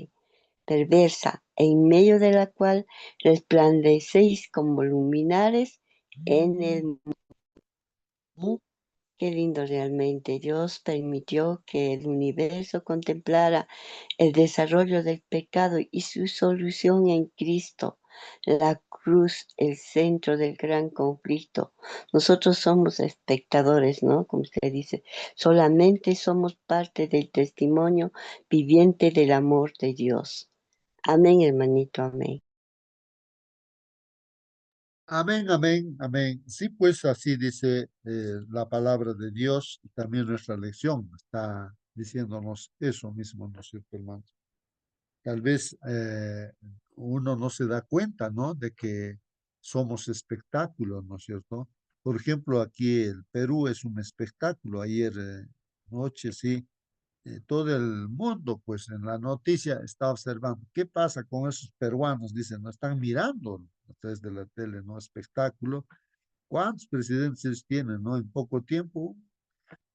en medio de la cual resplandecéis como luminares en el mundo. Qué lindo realmente. Dios permitió que el universo contemplara el desarrollo del pecado y su solución en Cristo. La cruz, el centro del gran conflicto. Nosotros somos espectadores, ¿no? Como usted dice, solamente somos parte del testimonio viviente del amor de Dios. Amén, hermanito, amén. Amén, amén, amén. Sí, pues así dice la palabra de Dios y también nuestra lección está diciéndonos eso mismo, ¿no es cierto, hermanos? Tal vez uno no se da cuenta, ¿no? De que somos espectáculos, ¿no es cierto? Por ejemplo, aquí el Perú es un espectáculo. Ayer noche, sí, todo el mundo, pues en la noticia está observando qué pasa con esos peruanos, dicen, no están mirando a través de la tele, ¿no? Espectáculo. ¿Cuántos presidentes ellos tienen, no? En poco tiempo,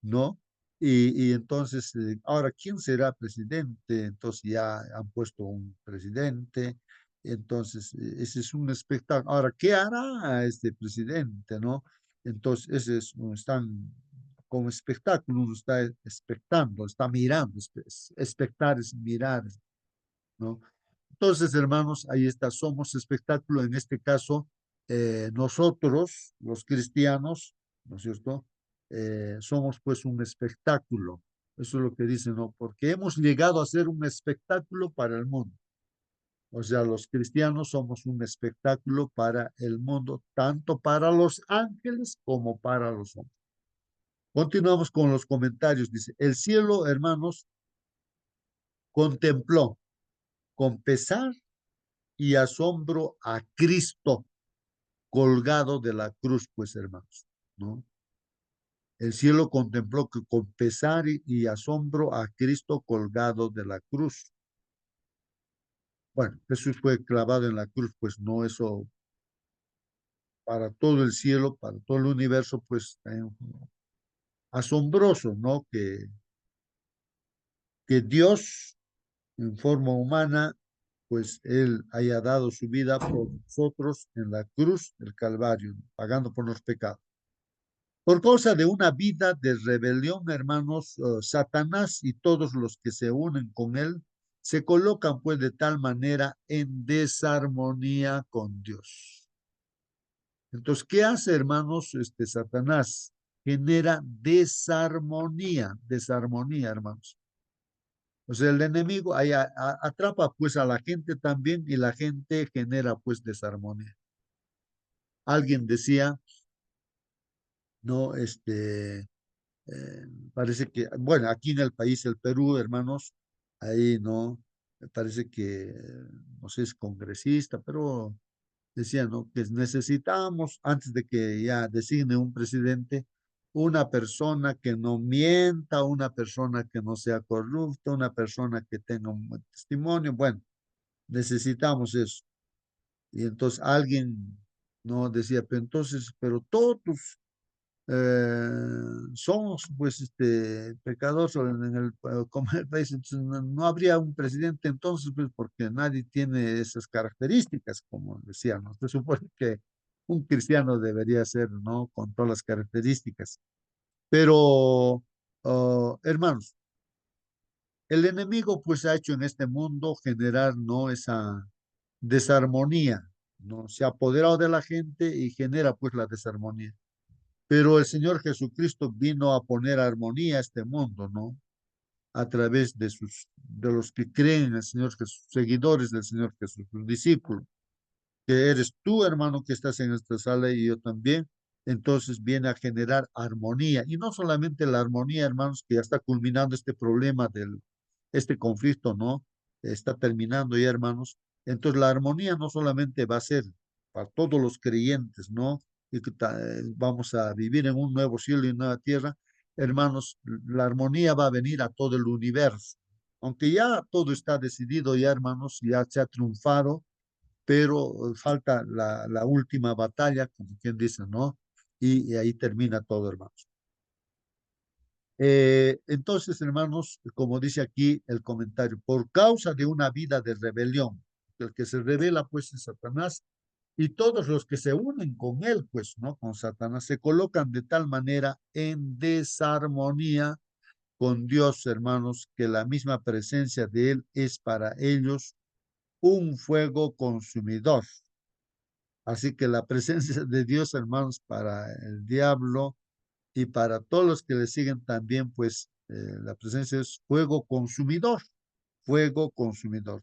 ¿no? Y entonces, ahora, ¿quién será presidente? Entonces ya han puesto un presidente, entonces ese es un espectáculo. Ahora, ¿qué hará este presidente, no? Entonces, ese es, están como espectáculo, uno está expectando, está mirando, expectar es mirar, ¿no? Entonces, hermanos, ahí está, somos espectáculo, en este caso, nosotros, los cristianos, ¿no es cierto? Somos pues un espectáculo, eso es lo que dicen, ¿no? Porque hemos llegado a ser un espectáculo para el mundo. O sea, los cristianos somos un espectáculo para el mundo, tanto para los ángeles como para los hombres. Continuamos con los comentarios. Dice, el cielo, hermanos, contempló con pesar y asombro a Cristo colgado de la cruz, pues hermanos, ¿no? El cielo contempló que con pesar y asombro a Cristo colgado de la cruz. Bueno, Jesús fue clavado en la cruz, pues no, eso para todo el cielo, para todo el universo, pues asombroso, ¿no? Que Dios en forma humana, pues Él haya dado su vida por nosotros en la cruz del Calvario, pagando por los pecados. Por causa de una vida de rebelión, hermanos, Satanás y todos los que se unen con él se colocan pues de tal manera en desarmonía con Dios. Entonces, ¿qué hace, hermanos? Satanás genera desarmonía, hermanos. O sea, el enemigo ahí atrapa pues a la gente también y la gente genera pues desarmonía. Alguien decía, no, parece que, bueno, aquí en el país, el Perú, hermanos, ahí no, me parece que, no sé, es congresista, pero decía, ¿no? Que necesitamos, antes de que ya designe un presidente, una persona que no mienta, una persona que no sea corrupta, una persona que tenga un buen testimonio. Bueno, necesitamos eso. Y entonces alguien no decía, pero entonces, pero todos somos pues pecadores como el país, entonces no habría un presidente entonces, pues porque nadie tiene esas características, como decíamos. Se supone que un cristiano debería ser, ¿no? Con todas las características. Pero, hermanos, el enemigo pues ha hecho en este mundo generar, ¿no? Esa desarmonía, ¿no? Se ha apoderado de la gente y genera pues la desarmonía. Pero el Señor Jesucristo vino a poner armonía a este mundo, ¿no? A través de los que creen en el Señor Jesús, seguidores del Señor Jesús, sus discípulos, que eres tú, hermano, que estás en esta sala y yo también. Entonces viene a generar armonía. Y no solamente la armonía, hermanos, que ya está culminando este problema este conflicto, ¿no? Está terminando ya, hermanos. Entonces la armonía no solamente va a ser para todos los creyentes, ¿no? Y que vamos a vivir en un nuevo cielo y una nueva tierra. Hermanos, la armonía va a venir a todo el universo. Aunque ya todo está decidido, ya, hermanos, ya se ha triunfado, pero falta la última batalla, como quien dice, ¿no? Y ahí termina todo, hermanos. Entonces, hermanos, como dice aquí el comentario, por causa de una vida de rebelión, el que se revela pues es Satanás, y todos los que se unen con él, pues, ¿no? Con Satanás, se colocan de tal manera en desarmonía con Dios, hermanos, que la misma presencia de él es para ellos un fuego consumidor. Así que la presencia de Dios, hermanos, para el diablo y para todos los que le siguen también, pues la presencia es fuego consumidor, fuego consumidor.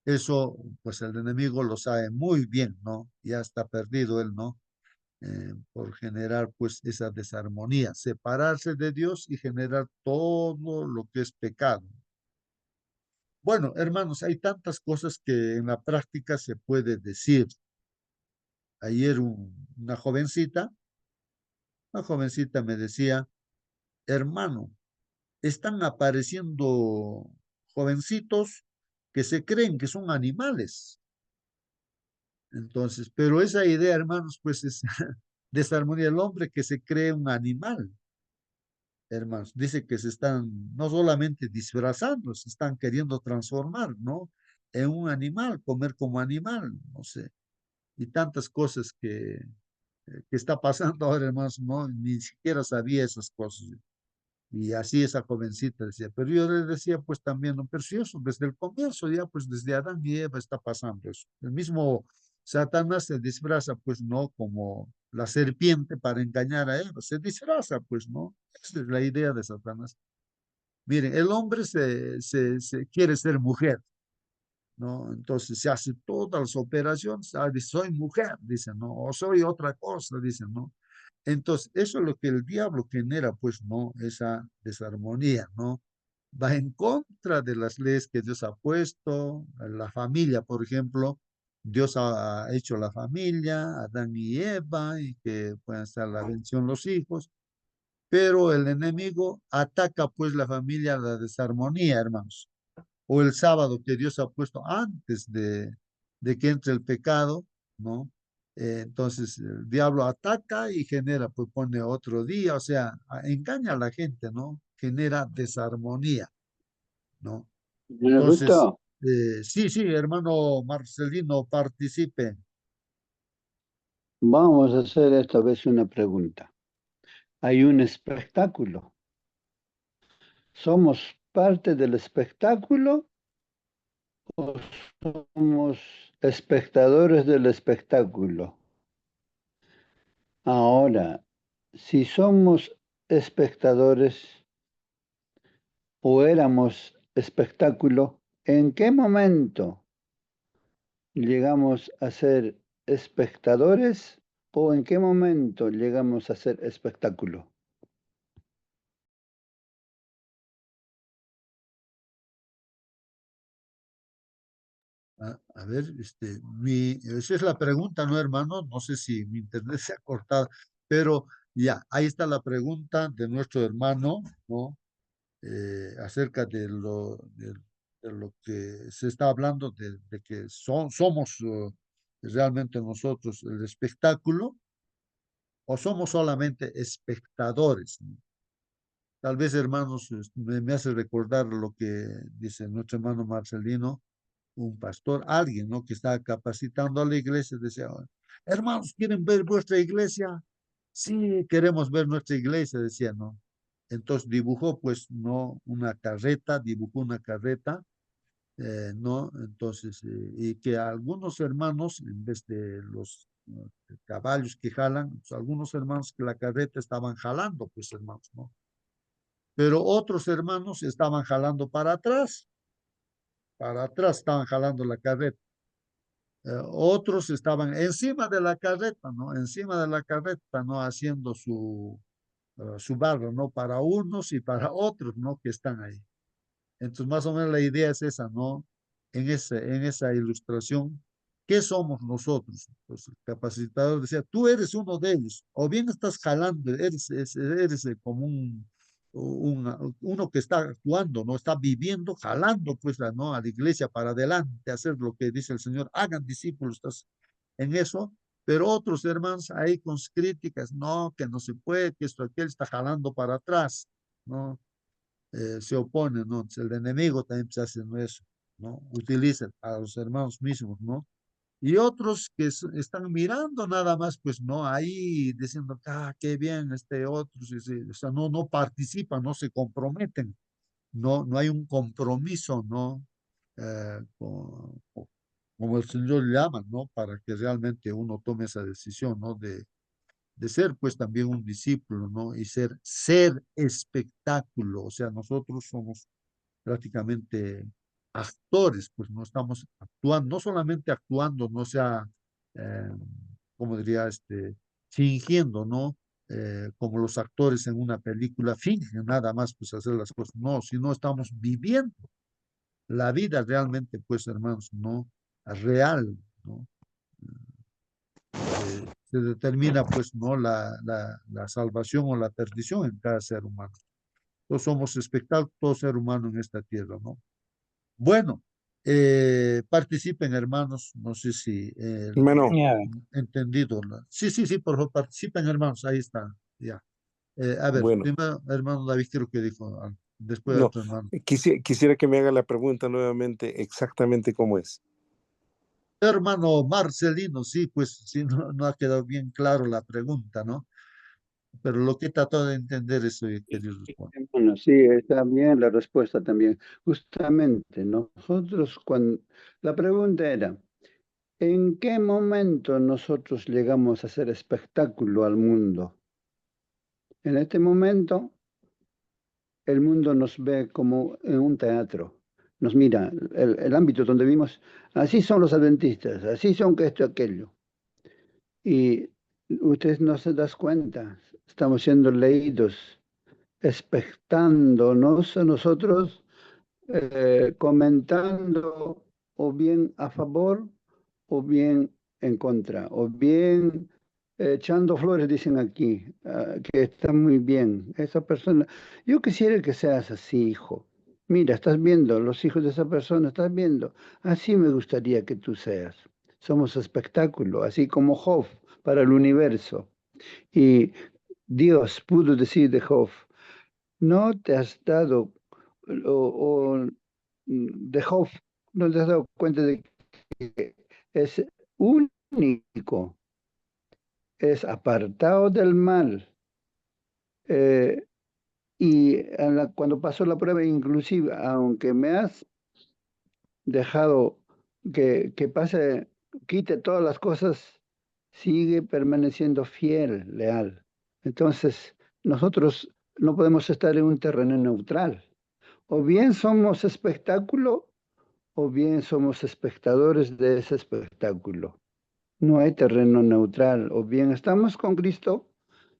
Eso, pues el enemigo lo sabe muy bien, ¿no? Ya está perdido él, ¿no? Por generar, pues, esa desarmonía, separarse de Dios y generar todo lo que es pecado. Bueno, hermanos, hay tantas cosas que en la práctica se puede decir. Ayer una jovencita me decía, hermano, están apareciendo jovencitos que se creen que son animales. Entonces, pero esa idea, hermanos, pues es desarmonía del hombre que se cree un animal, hermanos. Dice que se están no solamente disfrazando, se están queriendo transformar, ¿no? En un animal, comer como animal, no sé. Y tantas cosas que está pasando ahora, hermanos, no, ni siquiera sabía esas cosas. Y así esa jovencita decía, pero yo le decía pues también, no, pero si eso desde el comienzo ya, pues desde Adán y Eva está pasando eso. El mismo Satanás se disfraza pues no como la serpiente para engañar a Eva, se disfraza pues no, esa es la idea de Satanás. Miren, el hombre se quiere ser mujer, ¿no? Entonces se hace todas las operaciones, dice, soy mujer, dice, ¿no? O soy otra cosa, dice, ¿no? Entonces, eso es lo que el diablo genera, pues, ¿no? Esa desarmonía, ¿no? va en contra de las leyes que Dios ha puesto. La familia, por ejemplo, Dios ha hecho la familia, Adán y Eva, y que puedan estar la bendición los hijos, pero el enemigo ataca pues la familia, la desarmonía, hermanos. O el sábado que Dios ha puesto antes de que entre el pecado, ¿no? Entonces el diablo ataca y genera, pues pone otro día, o sea, engaña a la gente, ¿no? Genera desarmonía, ¿no? Bueno, Entonces, Augusto, sí, sí, hermano Marcelino, participe. vamos a hacer esta vez una pregunta. Hay un espectáculo. ¿Somos parte del espectáculo o somos espectadores del espectáculo? Ahora, si somos espectadores o éramos espectáculo, ¿en qué momento llegamos a ser espectadores o en qué momento llegamos a ser espectáculo? A ver, esa es la pregunta, ¿no, hermano? No sé si mi internet se ha cortado, pero ya, ahí está la pregunta de nuestro hermano, ¿no? Acerca de lo que se está hablando, de que somos realmente nosotros el espectáculo o somos solamente espectadores, ¿no? Tal vez, hermanos, me hace recordar lo que dice nuestro hermano Marcelino, un pastor, alguien, ¿no? Que está capacitando a la iglesia, decía, hermanos, ¿quieren ver vuestra iglesia? Sí, queremos ver nuestra iglesia, decía, ¿no? Entonces dibujó, pues, ¿no? Una carreta, dibujó una carreta, ¿no? Entonces, y que algunos hermanos, en vez de los caballos que jalan, pues, algunos hermanos que la carreta estaban jalando, pues, hermanos, ¿no? Pero otros hermanos estaban jalando para atrás estaban jalando la carreta. Otros estaban encima de la carreta, ¿no? Encima de la carreta, ¿no? Haciendo su barro, ¿no? Para unos y para otros, ¿no? Que están ahí. Entonces, más o menos la idea es esa, ¿no? En esa ilustración, ¿qué somos nosotros? Pues el capacitador decía, tú eres uno de ellos, o bien estás jalando, eres como uno que está actuando, ¿no? Está viviendo, jalando, pues, ¿no? A la iglesia para adelante, hacer lo que dice el Señor, hagan discípulos, estás en eso, pero otros hermanos ahí con sus críticas, no, que no se puede, que esto, aquel está jalando para atrás, ¿no? Se opone, ¿no? Entonces, el enemigo también está haciendo eso, ¿no? Utiliza a los hermanos mismos, ¿no? Y otros que están mirando nada más, pues, ¿no? Ahí diciendo, ah, qué bien, otro, sí, sí. O sea, no participan, no se comprometen, no hay un compromiso, ¿no? Como el Señor llama, ¿no? Para que realmente uno tome esa decisión, ¿no? De ser pues también un discípulo, ¿no? Y ser espectáculo, o sea, nosotros somos prácticamente actores, pues no estamos actuando, no solamente actuando, no sea, eh, como diría, fingiendo, ¿no? Como los actores en una película fingen nada más, pues hacer las cosas, no, sino estamos viviendo la vida realmente, pues hermanos, ¿no? Real, ¿no? Se determina pues no la salvación o la perdición en cada ser humano. Todos somos espectáculos, todo ser humano en esta tierra, ¿no? Bueno, participen hermanos, no sé si Hermano, Ya, entendido. Sí, sí, sí, por favor, participen hermanos, ahí está, ya. A ver, bueno, primero hermano David creo que dijo, después no, otro hermano. quisiera que me haga la pregunta nuevamente exactamente cómo es. Hermano Marcelino, sí, pues sí, no ha quedado bien claro la pregunta, ¿no? Pero lo que trató de entender eso y quería responder. bueno, sí, está bien la respuesta también. Justamente, nosotros cuando... La pregunta era, ¿en qué momento nosotros llegamos a hacer espectáculo al mundo? En este momento, el mundo nos ve como en un teatro. Nos mira, el ámbito donde vivimos, así son los adventistas, así son que esto, aquello. Y ustedes no se das cuenta, estamos siendo leídos, expectándonos a nosotros comentando o bien a favor o bien en contra, o bien echando flores, dicen aquí, que está muy bien. Esa persona, yo quisiera que seas así, hijo. Mira, estás viendo los hijos de esa persona, estás viendo. Así me gustaría que tú seas. Somos espectáculo, así como Job para el universo. Y Dios pudo decir de Job, no te has dado, de Job, no te has dado cuenta de que es único, es apartado del mal. eh, y cuando pasó la prueba, inclusive, aunque me has dejado que pase, quite todas las cosas, sigue permaneciendo fiel, leal. Entonces, nosotros no podemos estar en un terreno neutral. O bien somos espectáculo, o bien somos espectadores de ese espectáculo. No hay terreno neutral. O bien estamos con Cristo,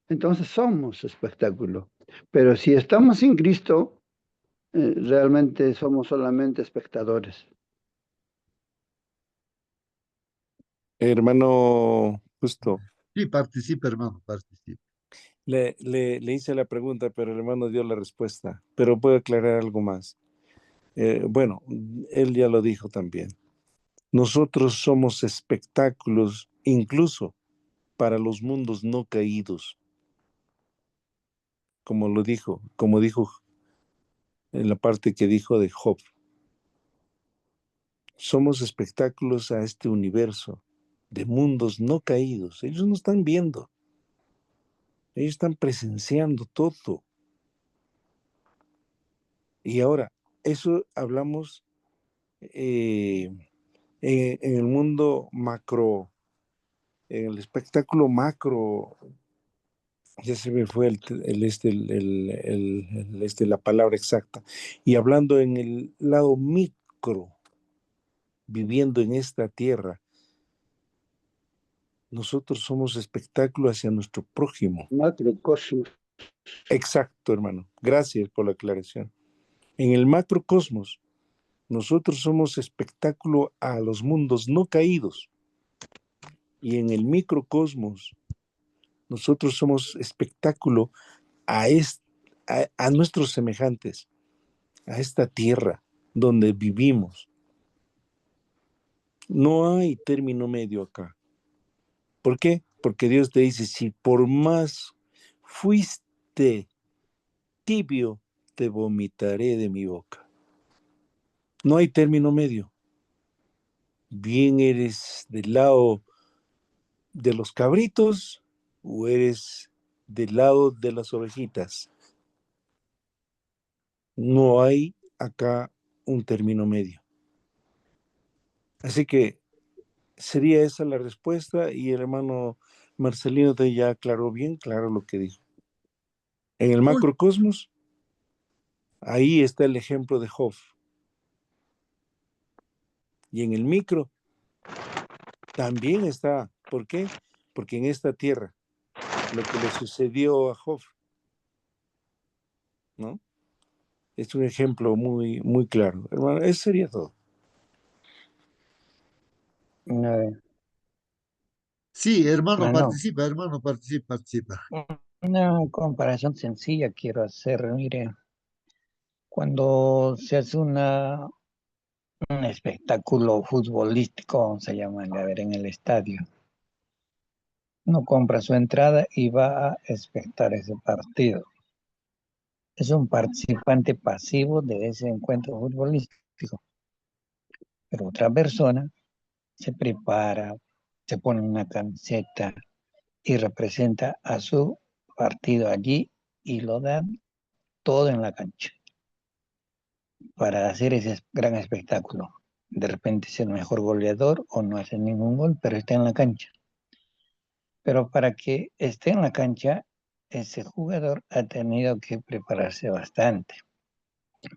entonces somos espectáculo. Pero si estamos sin Cristo, realmente somos solamente espectadores. Hermano, justo, Sí, participa, hermano, participa. le hice la pregunta, pero el hermano dio la respuesta. Pero puedo aclarar algo más. Bueno, él ya lo dijo también. Nosotros somos espectáculos incluso para los mundos no caídos, como dijo en la parte que dijo de Job. Somos espectáculos a este universo de mundos no caídos. Ellos no están viendo, ellos están presenciando todo. Y ahora, eso hablamos en el mundo macro, en el espectáculo macro. Ya se me fue la palabra exacta. Y hablando en el lado micro, viviendo en esta tierra, nosotros somos espectáculo hacia nuestro prójimo. Macrocosmos. Exacto, hermano. Gracias por la aclaración. En el macrocosmos, nosotros somos espectáculo a los mundos no caídos. Y en el microcosmos, nosotros somos espectáculo a nuestros semejantes, a esta tierra donde vivimos. No hay término medio acá. ¿Por qué? Porque Dios te dice, si por más fuiste tibio, te vomitaré de mi boca. No hay término medio. Bien eres del lado de los cabritos o eres del lado de las ovejitas. No hay acá un término medio. Así que sería esa la respuesta y el hermano Marcelino te ya aclaró bien claro lo que dijo. En el Muy, macrocosmos, ahí está el ejemplo de Job. Y en el micro también está. ¿Por qué? Porque en esta tierra, lo que le sucedió a Job, ¿no? Es un ejemplo muy, muy claro. Hermano, eso sería todo. sí, Hermano, hermano, participa, participa. una comparación sencilla quiero hacer. Mire, cuando se hace un espectáculo futbolístico, vamos a llamarle, a ver, en el estadio, uno compra su entrada y va a espectar ese partido. Es un participante pasivo de ese encuentro futbolístico, pero otra persona se prepara, se pone una camiseta y representa a su partido allí y lo da todo en la cancha para hacer ese gran espectáculo. De repente es el mejor goleador o no hace ningún gol, pero está en la cancha. Pero para que esté en la cancha, ese jugador ha tenido que prepararse bastante,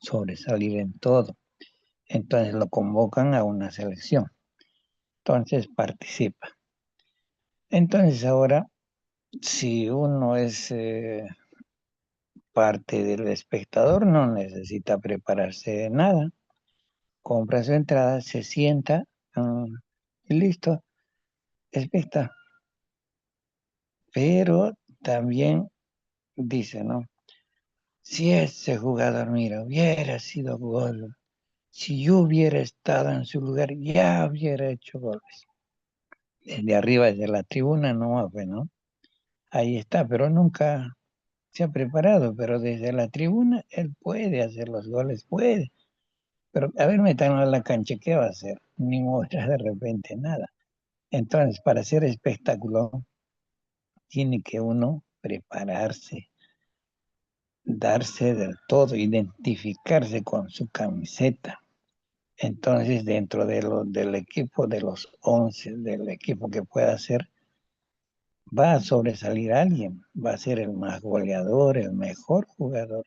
sobresalir en todo. Entonces lo convocan a una selección. Entonces participa. Entonces ahora, si uno es parte del espectador no necesita prepararse de nada. Compra su entrada, se sienta y listo, especta. Pero también dice, ¿no? Si ese jugador, mira, hubiera sido gol, si yo hubiera estado en su lugar, ya hubiera hecho goles. Desde arriba, desde la tribuna, no, pues, ¿no? Ahí está, pero nunca se ha preparado, pero desde la tribuna él puede hacer los goles, puede. Pero a ver, metanlo a la cancha, ¿qué va a hacer? Ni moverá de repente nada. Entonces, para hacer espectáculo, tiene que uno prepararse, darse del todo, identificarse con su camiseta. Entonces, dentro del equipo de los 11, del equipo que pueda ser, va a sobresalir alguien, va a ser el más goleador, el mejor jugador.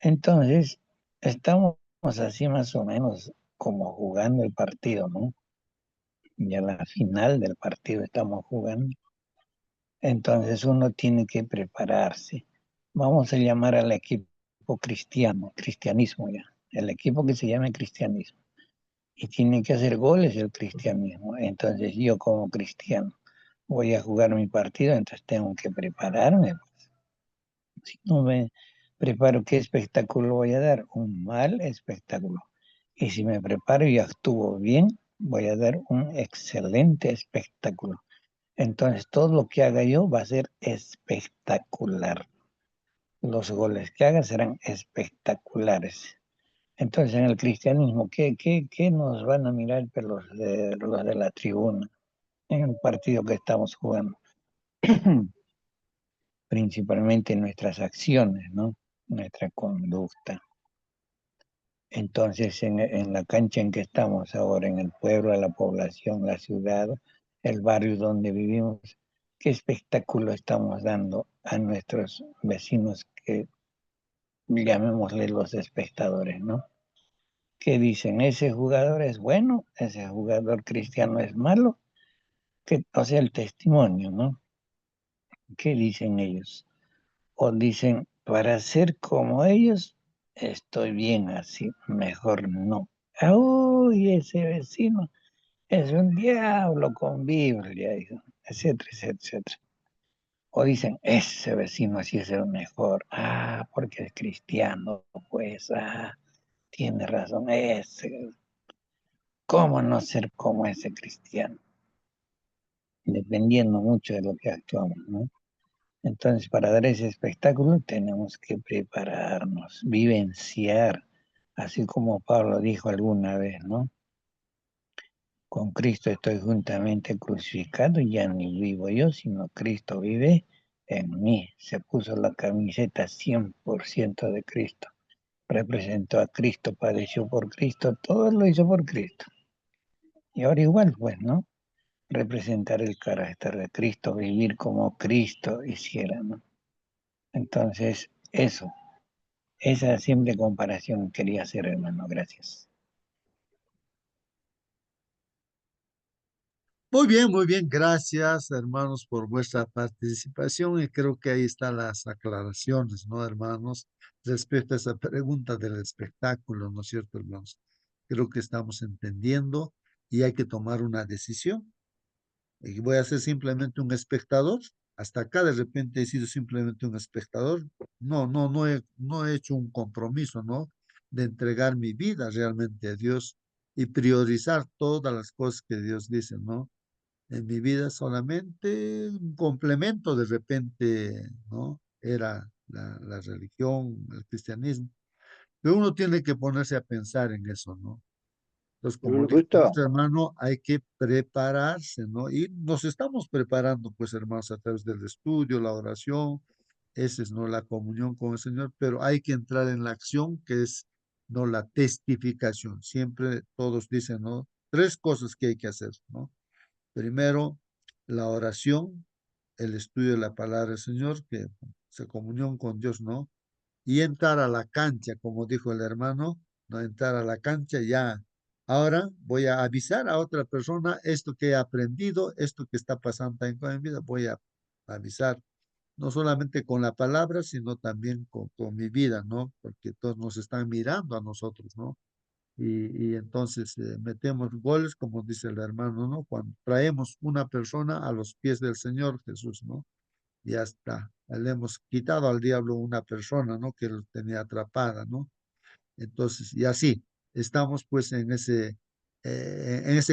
Entonces, estamos así más o menos como jugando el partido, ¿no? Y a la final del partido estamos jugando. Entonces uno tiene que prepararse. Vamos a llamar al equipo cristiano, cristianismo ya. El equipo que se llame cristianismo. Y tiene que hacer goles el cristianismo. Entonces yo como cristiano voy a jugar mi partido, entonces tengo que prepararme. Si no me preparo, ¿qué espectáculo voy a dar? Un mal espectáculo. Y si me preparo y actúo bien, voy a dar un excelente espectáculo. Entonces todo lo que haga yo va a ser espectacular. Los goles que haga serán espectaculares. Entonces en el cristianismo, ¿qué nos van a mirar los de la tribuna en el partido que estamos jugando? Principalmente nuestras acciones, ¿no? Nuestra conducta. Entonces, en la cancha en que estamos ahora, en el pueblo, la población, la ciudad, el barrio donde vivimos, ¿qué espectáculo estamos dando a nuestros vecinos que llamémosle los espectadores, ¿no? ¿Qué dicen? ¿Ese jugador es bueno? ¿Ese jugador cristiano es malo? O sea, el testimonio, ¿no? ¿Qué dicen ellos? O dicen, para ser como ellos, estoy bien así, mejor no. Ah, uy, ese vecino es un diablo con Biblia, etcétera, etcétera, etcétera. O dicen, ese vecino sí es el mejor. Ah, porque es cristiano, pues, tiene razón, ¿cómo no ser como ese cristiano? Dependiendo mucho de lo que actuamos, ¿no? Entonces, para dar ese espectáculo tenemos que prepararnos, vivenciar, así como Pablo dijo alguna vez, ¿no? Con Cristo estoy juntamente crucificado, ya ni vivo yo, sino Cristo vive en mí. Se puso la camiseta 100% de Cristo. Representó a Cristo, padeció por Cristo, todo lo hizo por Cristo. Y ahora igual, pues, ¿no? Representar el carácter de Cristo, vivir como Cristo hiciera, ¿no? Entonces, esa simple comparación quería hacer, hermano. Gracias. Muy bien, gracias hermanos por vuestra participación y creo que ahí están las aclaraciones, ¿no, hermanos? Respecto a esa pregunta del espectáculo, ¿no es cierto, hermanos? Creo que estamos entendiendo y hay que tomar una decisión. Y voy a ser simplemente un espectador. Hasta acá de repente he sido simplemente un espectador. No he hecho un compromiso, ¿no? De entregar mi vida realmente a Dios y priorizar todas las cosas que Dios dice, ¿no? En mi vida solamente un complemento de repente, ¿no? Era la religión, el cristianismo. Pero uno tiene que ponerse a pensar en eso, ¿no? Entonces, como Hermano, dijo justo, nuestro hermano, hay que prepararse, ¿no? Y nos estamos preparando, pues, hermanos, a través del estudio, la oración, esa es, ¿no? La comunión con el Señor, pero hay que entrar en la acción, que es, ¿no? La testificación. Siempre todos dicen, ¿no? Tres cosas que hay que hacer, ¿no? Primero, la oración, el estudio de la palabra del Señor, que se comunión con Dios, ¿no? Y entrar a la cancha, como dijo el hermano, no entrar a la cancha ya. Ahora voy a avisar a otra persona esto que he aprendido, esto que está pasando en mi vida, voy a avisar. no solamente con la palabra, sino también con mi vida, ¿no? Porque todos nos están mirando a nosotros, ¿no? Y entonces metemos goles, como dice el hermano, ¿no? Cuando traemos una persona a los pies del Señor Jesús, ¿no? Ya está. Le hemos quitado al diablo una persona, ¿no? Que lo tenía atrapada, ¿no? Entonces, y así, estamos pues en ese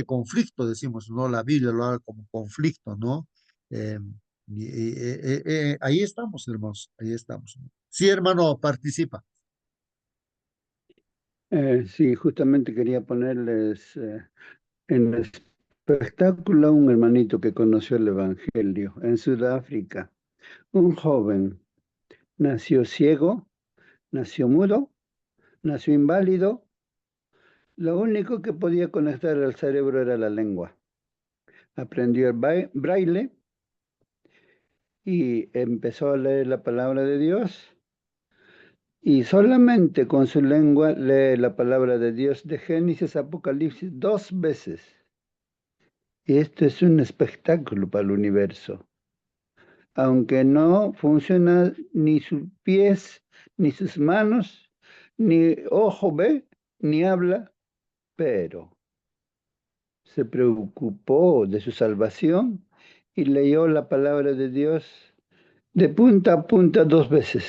conflicto, decimos, ¿no? La Biblia lo habla como conflicto, ¿no? Eh, ahí estamos, hermanos, ahí estamos. Sí, hermano, participa. Sí, justamente quería ponerles en espectáculo a un hermanito que conoció el Evangelio en Sudáfrica. Un joven nació ciego, nació mudo, nació inválido. Lo único que podía conectar al cerebro era la lengua. Aprendió el braille y empezó a leer la palabra de Dios. Y solamente con su lengua lee la palabra de Dios de Génesis a Apocalipsis 2 veces. Y esto es un espectáculo para el universo. Aunque no funciona ni sus pies, ni sus manos, ni ojo ve, ni habla, pero se preocupó de su salvación y leyó la palabra de Dios de punta a punta 2 veces.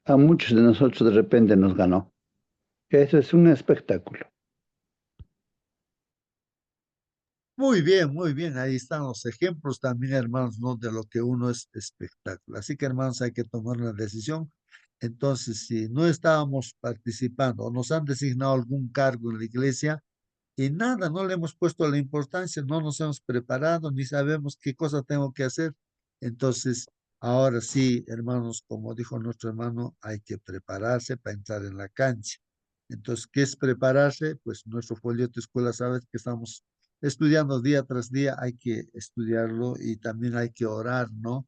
A muchos de nosotros de repente nos ganó. Eso es un espectáculo. Muy bien, ahí están los ejemplos también, hermanos, ¿no? De lo que uno es espectáculo. Así que, hermanos, hay que tomar una decisión. Entonces, si no estábamos participando o nos han designado algún cargo en la iglesia y nada, no le hemos puesto la importancia, no nos hemos preparado, ni sabemos qué cosa tengo que hacer. Entonces, ahora sí, hermanos, como dijo nuestro hermano, hay que prepararse para entrar en la cancha. Entonces, ¿qué es prepararse? Pues nuestro folleto escuela, sabes que estamos estudiando día tras día, hay que estudiarlo y también hay que orar, ¿no?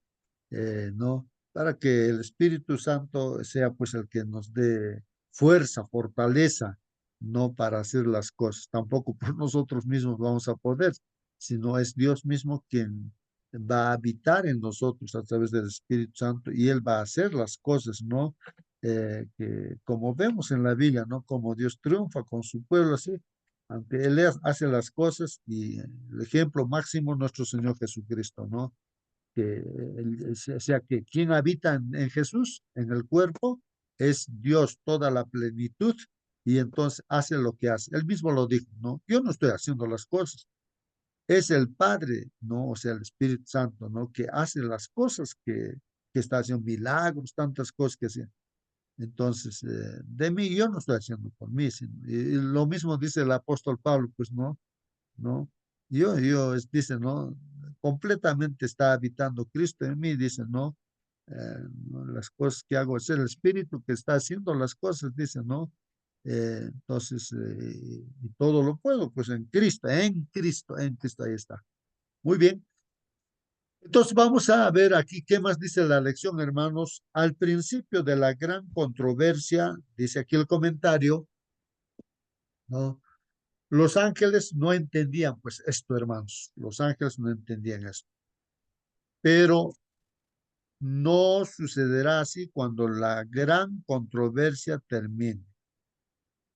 ¿No? Para que el Espíritu Santo sea pues el que nos dé fuerza, fortaleza, no para hacer las cosas. Tampoco por nosotros mismos vamos a poder, sino es Dios mismo quien va a habitar en nosotros a través del Espíritu Santo y Él va a hacer las cosas, ¿no? Que como vemos en la Biblia, ¿no? Como Dios triunfa con su pueblo, así, aunque Él hace las cosas y el ejemplo máximo nuestro Señor Jesucristo, ¿no? Que o sea que quien habita en Jesús, en el cuerpo, es Dios, toda la plenitud, y entonces hace lo que hace. Él mismo lo dijo, ¿no? Yo no estoy haciendo las cosas, es el Padre, ¿no? O sea, el Espíritu Santo, ¿no? Que hace las cosas que está haciendo milagros, tantas cosas que hace. Entonces, de mí, yo no estoy haciendo por mí, y lo mismo dice el apóstol Pablo, pues, ¿no? ¿No? Dice, ¿no? Completamente está habitando Cristo en mí, dice, ¿no? ¿No? Las cosas que hago es el Espíritu que está haciendo las cosas, dice, ¿no? Entonces, y todo lo puedo, pues en Cristo, ahí está. Muy bien. Entonces vamos a ver aquí qué más dice la lección, hermanos. Al principio de la gran controversia, dice aquí el comentario, ¿no? Los ángeles no entendían pues esto, hermanos. Los ángeles no entendían esto. Pero no sucederá así cuando la gran controversia termine.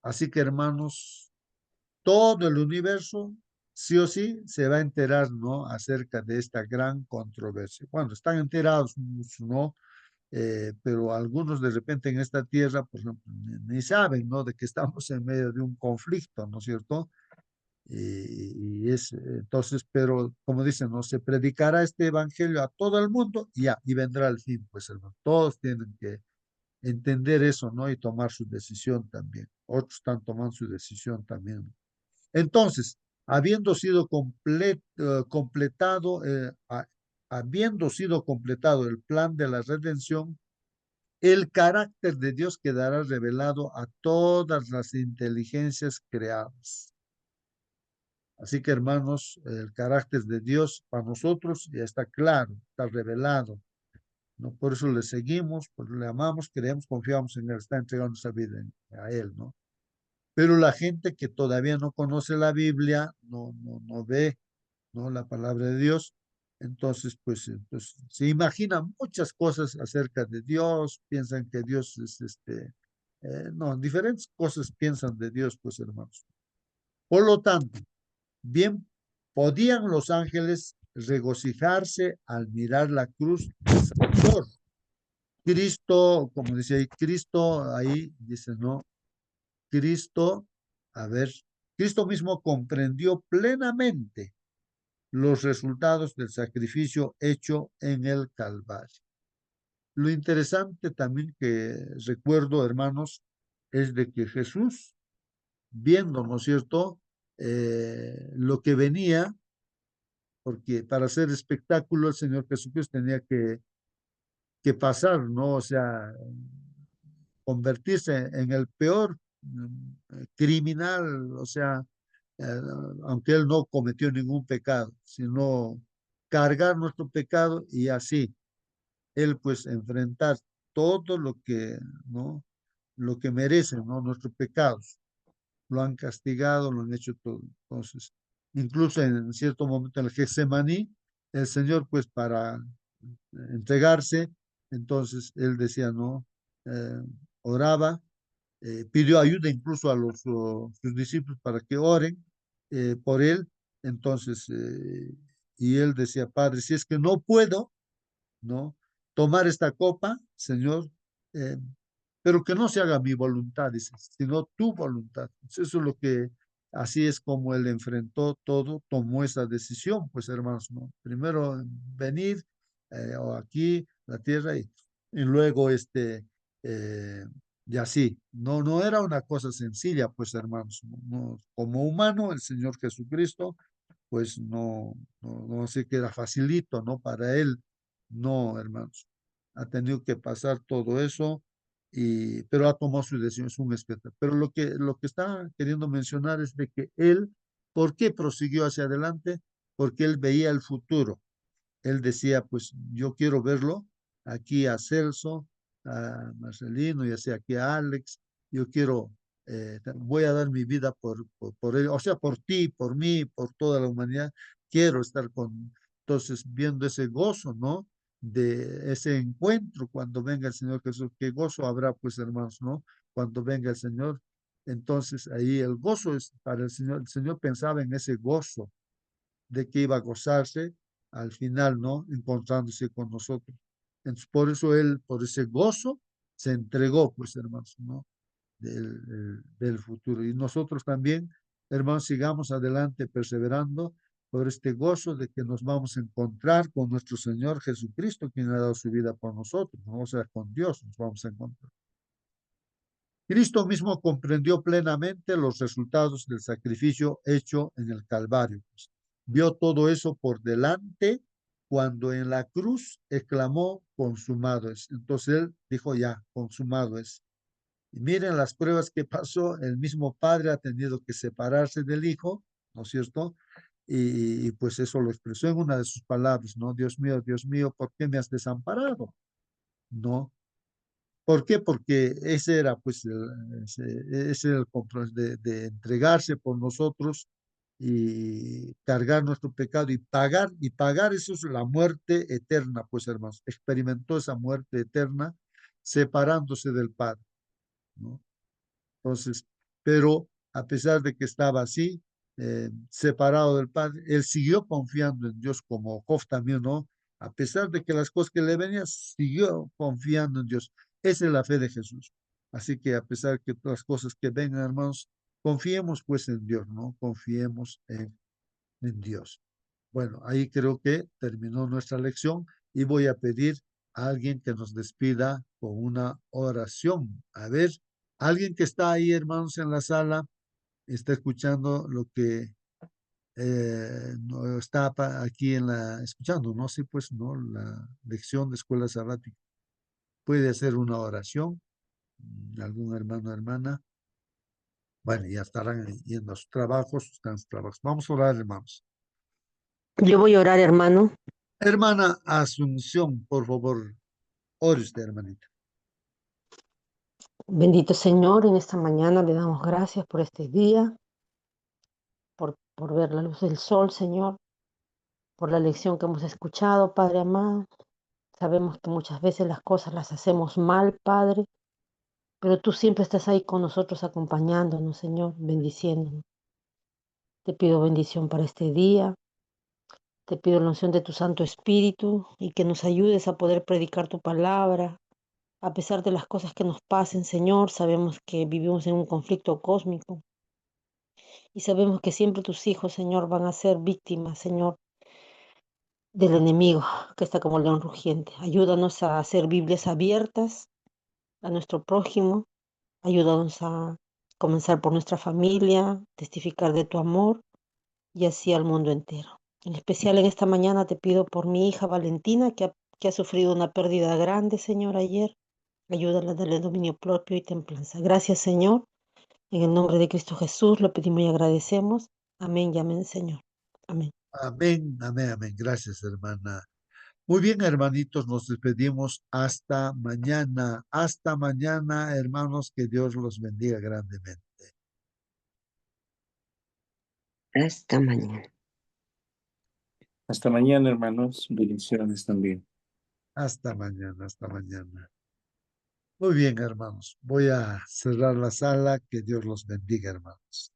Así que, hermanos, todo el universo, sí o sí, se va a enterar, ¿no? Acerca de esta gran controversia. Bueno, están enterados, ¿no? Pero algunos de repente en esta tierra, por ejemplo, ni saben, ¿no? De que estamos en medio de un conflicto, ¿no es cierto? Entonces, pero como dicen, no se predicará este evangelio a todo el mundo y ya, y vendrá el fin, pues hermano. Todos tienen que entender eso, ¿no? Y tomar su decisión también. Otros están tomando su decisión también. Entonces, habiendo sido habiendo sido completado el plan de la redención, el carácter de Dios quedará revelado a todas las inteligencias creadas. Así que, hermanos, el carácter de Dios para nosotros ya está claro, está revelado, ¿no? Por eso le seguimos, por eso le amamos, creemos, confiamos en Él, está entregando nuestra vida a Él, ¿no? Pero la gente que todavía no conoce la Biblia, no ve, ¿no? La palabra de Dios, Entonces, pues, se imaginan muchas cosas acerca de Dios, piensan que Dios es no, diferentes cosas piensan de Dios, pues, hermanos. Por lo tanto, bien podían los ángeles regocijarse al mirar la cruz del Salvador. Cristo, como dice ahí, Cristo, ahí dice, no, Cristo, a ver, Cristo mismo comprendió plenamente los resultados del sacrificio hecho en el Calvario. Lo interesante también que recuerdo, hermanos, es de que Jesús, viendo, ¿no es cierto?, lo que venía, porque para hacer espectáculo el Señor Jesucristo tenía que pasar, ¿no? O sea, convertirse en el peor criminal, o sea, eh, aunque él no cometió ningún pecado, sino cargar nuestro pecado y así él pues enfrentar todo lo que, ¿no? Lo que merecen, ¿no? Nuestros pecados. Lo han castigado, lo han hecho todo. Entonces, incluso en cierto momento en el Getsemaní, el Señor pues para entregarse, entonces él decía, ¿no? Oraba, pidió ayuda incluso a sus discípulos para que oren por él. Entonces, y él decía, Padre, si es que no puedo, ¿no? Tomar esta copa, Señor, eh, pero que no se haga mi voluntad, dice, sino tu voluntad. Eso es lo que, así es como él enfrentó todo, tomó esa decisión, pues hermanos, ¿no? Primero venir o aquí, la tierra, y luego y así. No, no era una cosa sencilla, pues hermanos, como humano, el Señor Jesucristo, pues no sé que era facilito, ¿no? Para él, no, hermanos. Ha tenido que pasar todo eso, pero ha tomado su decisión, es un espectáculo. Pero lo que está queriendo mencionar es de que él, ¿por qué prosiguió hacia adelante? Porque él veía el futuro. Él decía, pues yo quiero verlo aquí a Celso, a Marcelino y así aquí a Alex. Yo quiero, voy a dar mi vida por él, o sea, por ti, por mí, por toda la humanidad. Quiero estar entonces, viendo ese gozo, ¿no? De ese encuentro cuando venga el Señor Jesús. Qué gozo habrá, pues, hermanos, ¿no? Cuando venga el Señor. Entonces, ahí el gozo es para el Señor. El Señor pensaba en ese gozo de que iba a gozarse al final, ¿no? Encontrándose con nosotros. Entonces, por eso él, por ese gozo, se entregó, pues, hermanos, ¿no? Del futuro. Y nosotros también, hermanos, sigamos adelante perseverando por este gozo de que nos vamos a encontrar con nuestro Señor Jesucristo, quien ha dado su vida por nosotros, ¿no? O sea, con Dios nos vamos a encontrar. Cristo mismo comprendió plenamente los resultados del sacrificio hecho en el Calvario. Pues. Vio todo eso por delante cuando en la cruz exclamó, consumado es. Entonces él dijo ya, consumado es. Y miren las pruebas que pasó, el mismo padre ha tenido que separarse del hijo, ¿no es cierto? Y pues eso lo expresó en una de sus palabras, ¿no? Dios mío, ¿por qué me has desamparado? ¿No? ¿Por qué? Porque ese era, pues, ese era el compromiso de entregarse por nosotros y cargar nuestro pecado y pagar eso es la muerte eterna, pues, hermanos. Experimentó esa muerte eterna separándose del Padre, ¿no? Entonces, pero a pesar de que estaba así, separado del Padre, él siguió confiando en Dios como Job también, ¿no? A pesar de que las cosas que le venían, siguió confiando en Dios. Esa es la fe de Jesús. Así que a pesar de que todas las cosas que vengan, hermanos, confiemos pues en Dios, ¿no? Confiemos en Dios. Bueno, ahí creo que terminó nuestra lección y voy a pedir a alguien que nos despida con una oración. A ver, alguien que está ahí, hermanos, en la sala, está escuchando lo que no está aquí escuchando, ¿no? Sí, pues, ¿no? La lección de escuela sabática. Puede hacer una oración, algún hermano o hermana. Bueno, ya estarán yendo a sus trabajos, están en sus trabajos. Vamos a orar, hermanos. Yo voy a orar, hermano. Hermana Asunción, por favor, ore usted, hermanita. Bendito Señor, en esta mañana le damos gracias por este día, por ver la luz del sol, Señor. por la lección que hemos escuchado, Padre amado. Sabemos que muchas veces las cosas las hacemos mal, Padre, pero tú siempre estás ahí con nosotros acompañándonos, Señor, bendiciéndonos. Te pido bendición para este día. Te pido la unción de tu Santo Espíritu y que nos ayudes a poder predicar tu palabra. A pesar de las cosas que nos pasen, Señor, sabemos que vivimos en un conflicto cósmico y sabemos que siempre tus hijos, Señor, van a ser víctimas, Señor, del enemigo que está como león rugiente. Ayúdanos a hacer Biblias abiertas a nuestro prójimo. Ayúdanos a comenzar por nuestra familia, testificar de tu amor y así al mundo entero. En especial en esta mañana te pido por mi hija Valentina, que ha sufrido una pérdida grande, Señor, ayer. Ayúdala a darle dominio propio y templanza. Gracias, Señor. En el nombre de Cristo Jesús lo pedimos y agradecemos. Amén y amén, Señor. Amén. Amén, amén, amén. Gracias, hermana. Muy bien, hermanitos, nos despedimos hasta mañana. Hasta mañana, hermanos, que Dios los bendiga grandemente. Hasta mañana. Hasta mañana, hermanos. Bendiciones también. Hasta mañana, hasta mañana. Muy bien, hermanos. Voy a cerrar la sala. Que Dios los bendiga, hermanos.